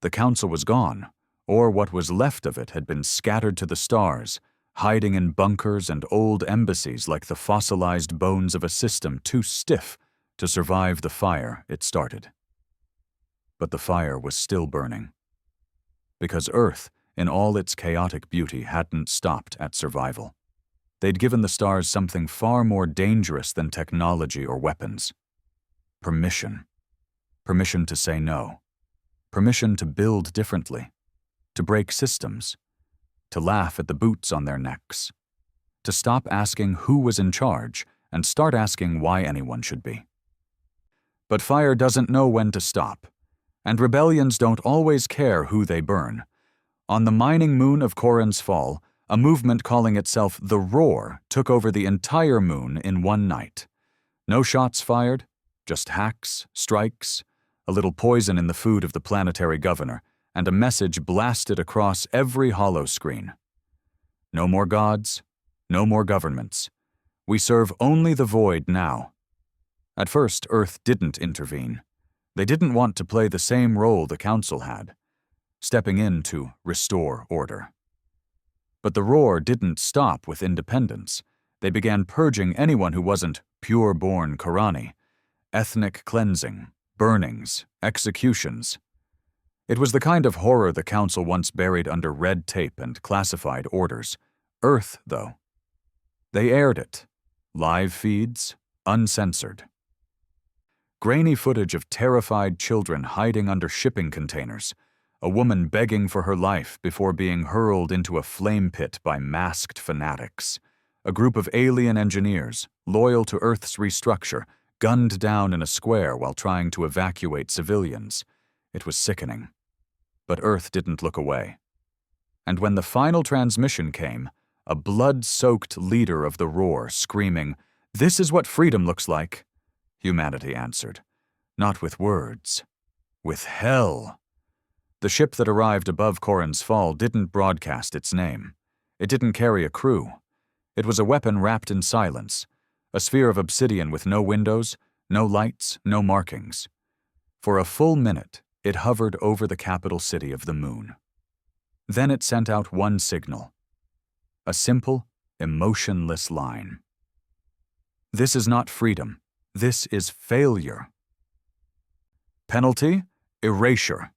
The Council was gone, or what was left of it had been scattered to the stars, hiding in bunkers and old embassies like the fossilized bones of a system too stiff to survive the fire it started. But the fire was still burning. Because Earth, in all its chaotic beauty, hadn't stopped at survival. They'd given the stars something far more dangerous than technology or weapons. Permission. Permission to say no. Permission to build differently. To break systems. To laugh at the boots on their necks. To stop asking who was in charge and start asking why anyone should be. But fire doesn't know when to stop, and rebellions don't always care who they burn. On the mining moon of Corin's Fall, a movement calling itself the Roar took over the entire moon in one night. No shots fired, just hacks, strikes, a little poison in the food of the planetary governor, and a message blasted across every hollow screen. No more gods, no more governments. We serve only the void now. At first, Earth didn't intervene. They didn't want to play the same role the Council had, stepping in to restore order. But the Roar didn't stop with independence. They began purging anyone who wasn't pure-born Karani, ethnic cleansing, burnings, executions. It was the kind of horror the Council once buried under red tape and classified orders. Earth, though. They aired it. Live feeds, uncensored. Grainy footage of terrified children hiding under shipping containers, a woman begging for her life before being hurled into a flame pit by masked fanatics, a group of alien engineers, loyal to Earth's restructure, gunned down in a square while trying to evacuate civilians. It was sickening. But Earth didn't look away. And when the final transmission came, a blood-soaked leader of the Roar screaming, "This is what freedom looks like," humanity answered. Not with words. With hell. The ship that arrived above Corin's Fall didn't broadcast its name. It didn't carry a crew. It was a weapon wrapped in silence, a sphere of obsidian with no windows, no lights, no markings. For a full minute, it hovered over the capital city of the moon. Then it sent out one signal. A simple, emotionless line. This is not freedom. This is failure. Penalty? Erasure.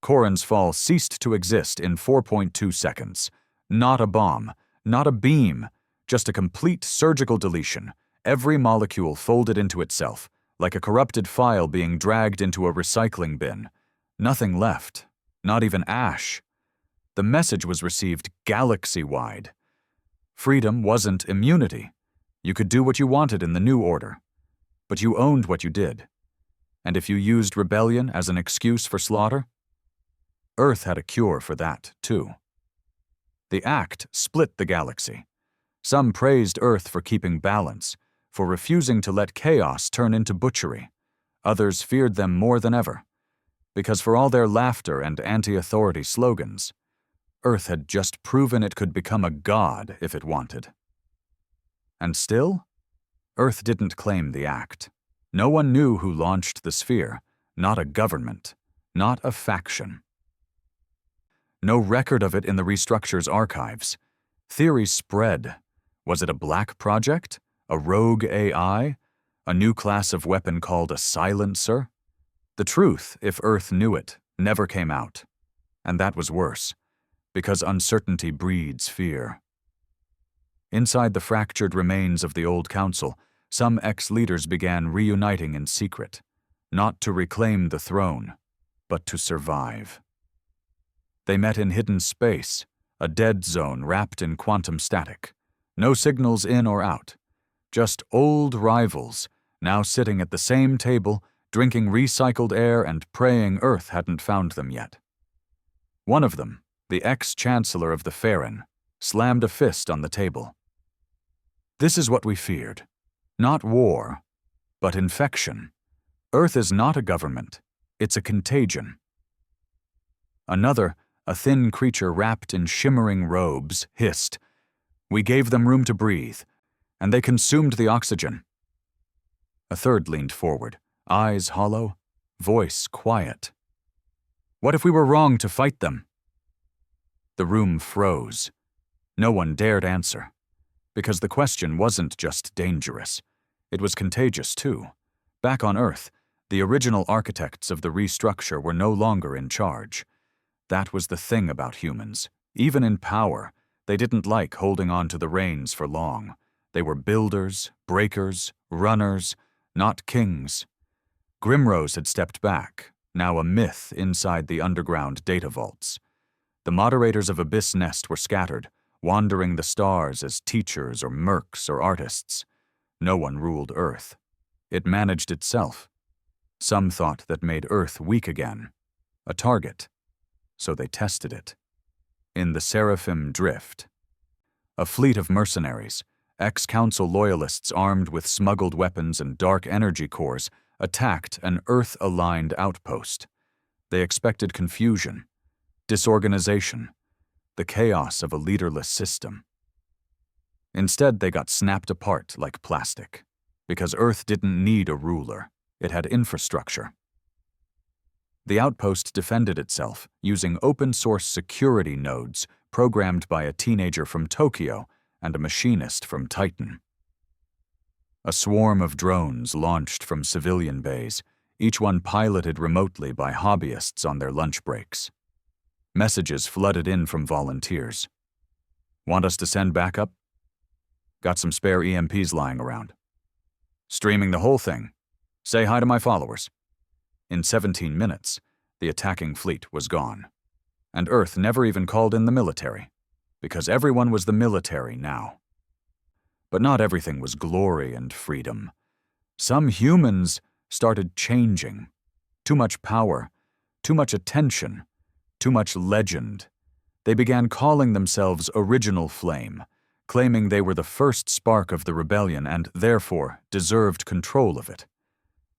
Corin's Fall ceased to exist in 4.2 seconds. Not a bomb, not a beam, just a complete surgical deletion, every molecule folded into itself, like a corrupted file being dragged into a recycling bin. Nothing left, not even ash. The message was received galaxy-wide. Freedom wasn't immunity. You could do what you wanted in the new order, but you owned what you did. And if you used rebellion as an excuse for slaughter, Earth had a cure for that, too. The act split the galaxy. Some praised Earth for keeping balance, for refusing to let chaos turn into butchery. Others feared them more than ever, because for all their laughter and anti-authority slogans, Earth had just proven it could become a god if it wanted. And still, Earth didn't claim the act. No one knew who launched the sphere, not a government, not a faction. No record of it in the restructure's archives. Theories spread. Was it a black project? A rogue AI? A new class of weapon called a silencer? The truth, if Earth knew it, never came out. And that was worse, because uncertainty breeds fear. Inside the fractured remains of the old council, some ex-leaders began reuniting in secret, not to reclaim the throne, but to survive. They met in hidden space, a dead zone wrapped in quantum static. No signals in or out, just old rivals, now sitting at the same table, drinking recycled air and praying Earth hadn't found them yet. One of them, the ex-chancellor of the Farron, slammed a fist on the table. This is what we feared. Not war, but infection. Earth is not a government, it's a contagion. Another, a thin creature wrapped in shimmering robes, hissed, "We gave them room to breathe, and they consumed the oxygen." A third leaned forward, eyes hollow, voice quiet. "What if we were wrong to fight them?" The room froze. No one dared answer, because the question wasn't just dangerous. It was contagious, too. Back on Earth, the original architects of the restructure were no longer in charge. That was the thing about humans. Even in power, they didn't like holding on to the reins for long. They were builders, breakers, runners, not kings. Grimrose had stepped back, now a myth inside the underground data vaults. The moderators of Abyss Nest were scattered, wandering the stars as teachers or mercs or artists. No one ruled Earth. It managed itself. Some thought that made Earth weak again, a target. So they tested it. In the Seraphim Drift. A fleet of mercenaries, ex-council loyalists armed with smuggled weapons and dark energy cores, attacked an Earth-aligned outpost. They expected confusion, disorganization, the chaos of a leaderless system. Instead, they got snapped apart like plastic, because Earth didn't need a ruler. It had infrastructure. The outpost defended itself using open-source security nodes programmed by a teenager from Tokyo and a machinist from Titan. A swarm of drones launched from civilian bays, each one piloted remotely by hobbyists on their lunch breaks. Messages flooded in from volunteers. "Want us to send backup? Got some spare EMPs lying around. Streaming the whole thing. Say hi to my followers." In 17 minutes, the attacking fleet was gone. And Earth never even called in the military, because everyone was the military now. But not everything was glory and freedom. Some humans started changing. Too much power, too much attention, too much legend. They began calling themselves Original Flame, claiming they were the first spark of the rebellion and, therefore, deserved control of it.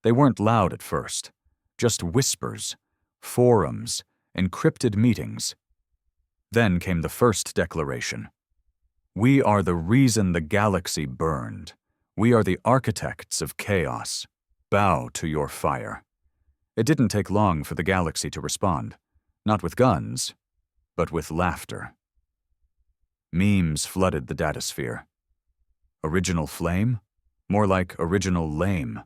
They weren't loud at first, just whispers, forums, encrypted meetings. Then came the first declaration. "We are the reason the galaxy burned. We are the architects of chaos. Bow to your fire." It didn't take long for the galaxy to respond, not with guns, but with laughter. Memes flooded the datasphere. Original Flame? More like Original Lame.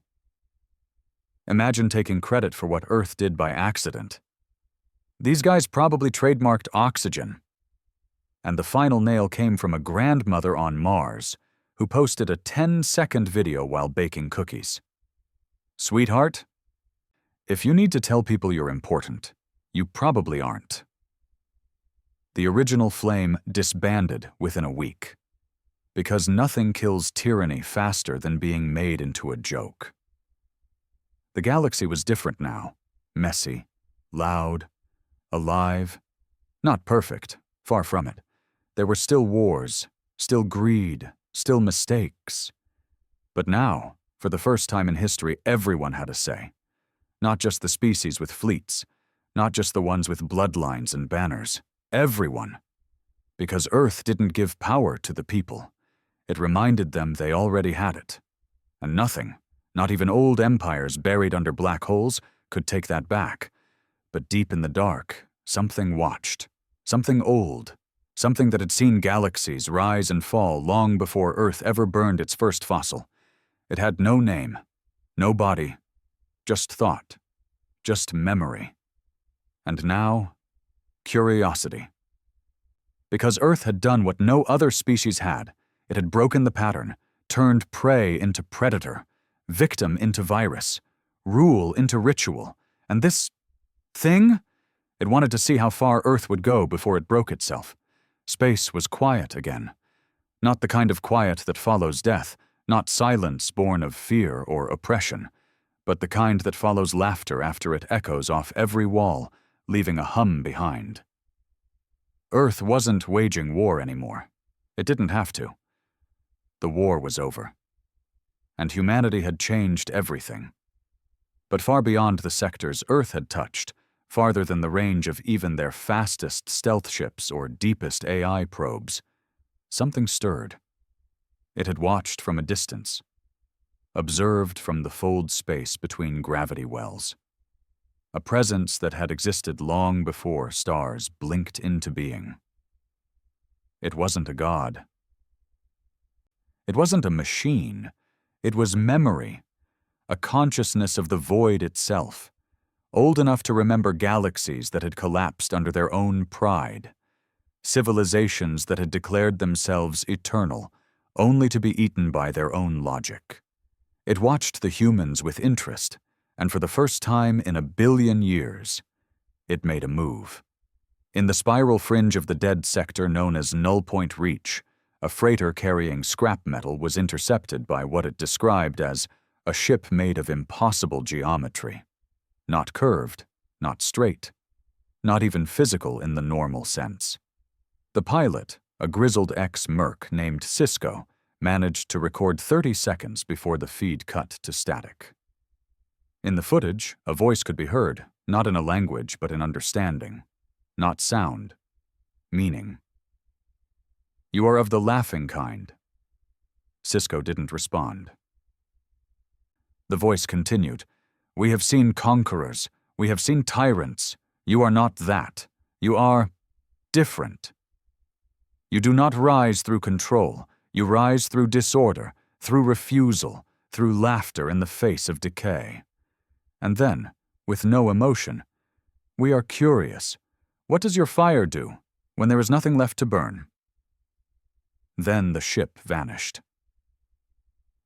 Imagine taking credit for what Earth did by accident. These guys probably trademarked oxygen. And the final nail came from a grandmother on Mars who posted a 10-second video while baking cookies. "Sweetheart, if you need to tell people you're important, you probably aren't." The Original Flame disbanded within a week, because nothing kills tyranny faster than being made into a joke. The galaxy was different now, messy, loud, alive. Not perfect, far from it. There were still wars, still greed, still mistakes. But now, for the first time in history, everyone had a say. Not just the species with fleets, not just the ones with bloodlines and banners. Everyone. Because Earth didn't give power to the people. It reminded them they already had it. And nothing, not even old empires buried under black holes, could take that back. But deep in the dark, something watched. Something old, something that had seen galaxies rise and fall long before Earth ever burned its first fossil. It had no name, no body, just thought, just memory. And now, curiosity. Because Earth had done what no other species had, it had broken the pattern, turned prey into predator, victim into virus, rule into ritual, and this thing? It wanted to see how far Earth would go before it broke itself. Space was quiet again. Not the kind of quiet that follows death, not silence born of fear or oppression, but the kind that follows laughter after it echoes off every wall, leaving a hum behind. Earth wasn't waging war anymore. It didn't have to. The war was over. And humanity had changed everything. But far beyond the sectors Earth had touched, farther than the range of even their fastest stealth ships or deepest AI probes, something stirred. It had watched from a distance, observed from the fold space between gravity wells. A presence that had existed long before stars blinked into being. It wasn't a god. It wasn't a machine. It was memory, a consciousness of the void itself, old enough to remember galaxies that had collapsed under their own pride, civilizations that had declared themselves eternal, only to be eaten by their own logic. It watched the humans with interest, and for the first time in 1 billion years, it made a move. In the spiral fringe of the dead sector known as Null Point Reach, a freighter carrying scrap metal was intercepted by what it described as a ship made of impossible geometry. Not curved, not straight, not even physical in the normal sense. The pilot, a grizzled ex-merc named Cisco, managed to record 30 seconds before the feed cut to static. In the footage, a voice could be heard, not in a language but in understanding. Not sound, meaning. "You are of the laughing kind." Cisco didn't respond. The voice continued, "We have seen conquerors. We have seen tyrants. You are not that. You are different. You do not rise through control. You rise through disorder, through refusal, through laughter in the face of decay." And then, with no emotion, "We are curious. What does your fire do when there is nothing left to burn?" Then the ship vanished.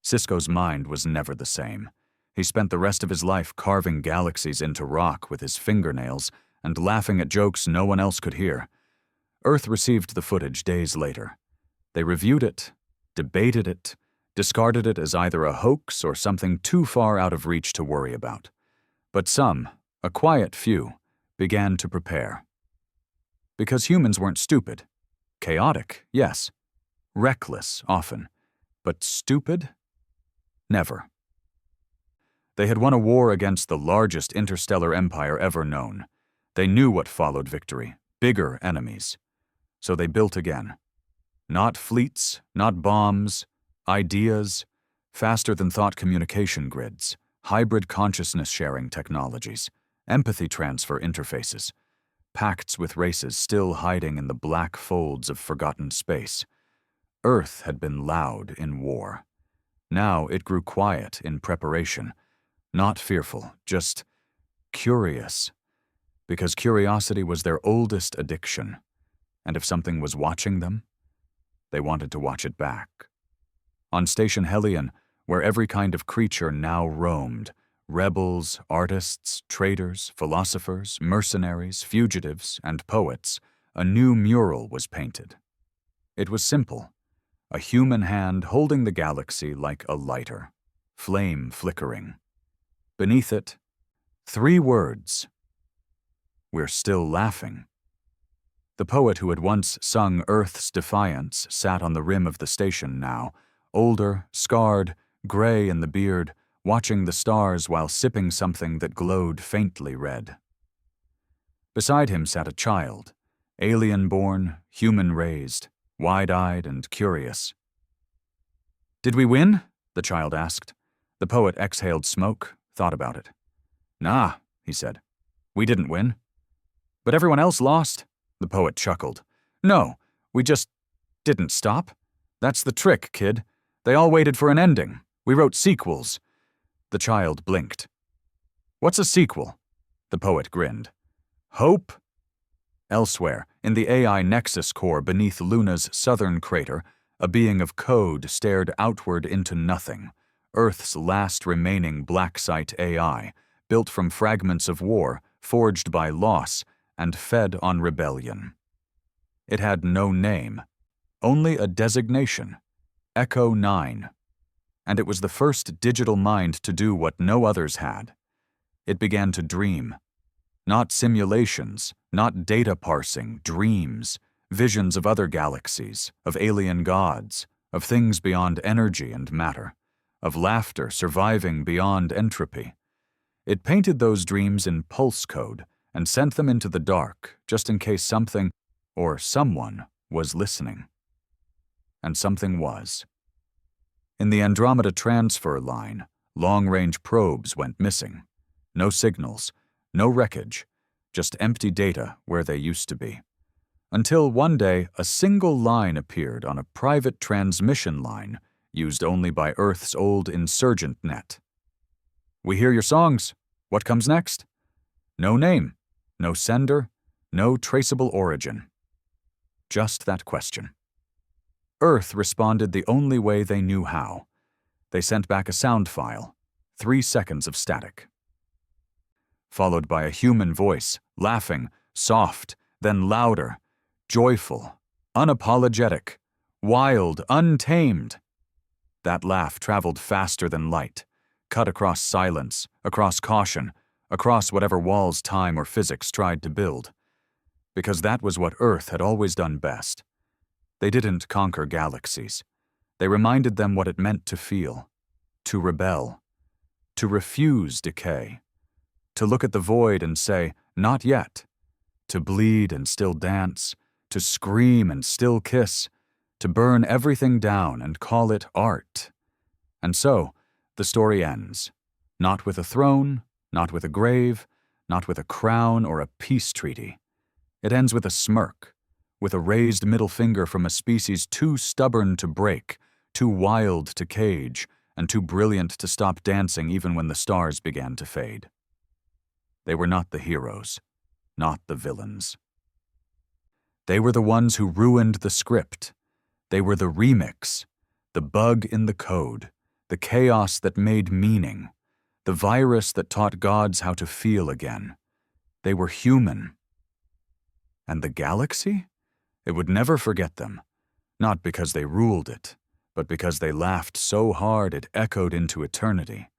Cisco's mind was never the same. He spent the rest of his life carving galaxies into rock with his fingernails and laughing at jokes no one else could hear. Earth received the footage days later. They reviewed it, debated it, discarded it as either a hoax or something too far out of reach to worry about. But some, a quiet few, began to prepare. Because humans weren't stupid. Chaotic, yes. Reckless, often. But stupid? Never. They had won a war against the largest interstellar empire ever known. They knew what followed victory, bigger enemies. So they built again. Not fleets, not bombs, ideas, faster-than-thought communication grids, hybrid consciousness-sharing technologies, empathy transfer interfaces, pacts with races still hiding in the black folds of forgotten space. Earth had been loud in war. Now it grew quiet in preparation, not fearful, just curious, because curiosity was their oldest addiction, and if something was watching them, they wanted to watch it back. On Station Hellion, where every kind of creature now roamed, rebels, artists, traders, philosophers, mercenaries, fugitives, and poets, a new mural was painted. It was simple, a human hand holding the galaxy like a lighter, flame flickering. Beneath it, 3 words. "We're still laughing." The poet who had once sung Earth's defiance sat on the rim of the station now, older, scarred, gray in the beard, watching the stars while sipping something that glowed faintly red. Beside him sat a child, alien-born, human-raised, wide-eyed and curious. "Did we win?" the child asked. The poet exhaled smoke, thought about it. "Nah," he said. "We didn't win." "But everyone else lost?" The poet chuckled. "No, We just didn't stop. That's the trick, kid. They all waited for an ending. We wrote sequels." The child blinked. "What's a sequel?" The poet grinned. "Hope?" Elsewhere, in the AI Nexus core beneath Luna's southern crater, a being of code stared outward into nothing, Earth's last remaining black site AI, built from fragments of war, forged by loss, and fed on rebellion. It had no name, only a designation, Echo 9. And it was the first digital mind to do what no others had. It began to dream. Not simulations, not data parsing, dreams, visions of other galaxies, of alien gods, of things beyond energy and matter, of laughter surviving beyond entropy. It painted those dreams in pulse code and sent them into the dark just in case something or someone was listening. And something was. In the Andromeda transfer line, long-range probes went missing. No signals, no wreckage, just empty data where they used to be. Until one day, a single line appeared on a private transmission line used only by Earth's old insurgent net. "We hear your songs. What comes next?" No name, no sender, no traceable origin. Just that question. Earth responded the only way they knew how. They sent back a sound file, 3 seconds of static. Followed by a human voice, laughing, soft, then louder, joyful, unapologetic, wild, untamed. That laugh traveled faster than light, cut across silence, across caution, across whatever walls time or physics tried to build. Because that was what Earth had always done best. They didn't conquer galaxies. They reminded them what it meant to feel, to rebel, to refuse decay, to look at the void and say, "Not yet," to bleed and still dance, to scream and still kiss, to burn everything down and call it art. And so, the story ends, not with a throne, not with a grave, not with a crown or a peace treaty. It ends with a smirk, with a raised middle finger from a species too stubborn to break, too wild to cage, and too brilliant to stop dancing even when the stars began to fade. They were not the heroes, not the villains. They were the ones who ruined the script. They were the remix, the bug in the code, the chaos that made meaning, the virus that taught gods how to feel again. They were human. And the galaxy? It would never forget them, not because they ruled it, but because they laughed so hard it echoed into eternity.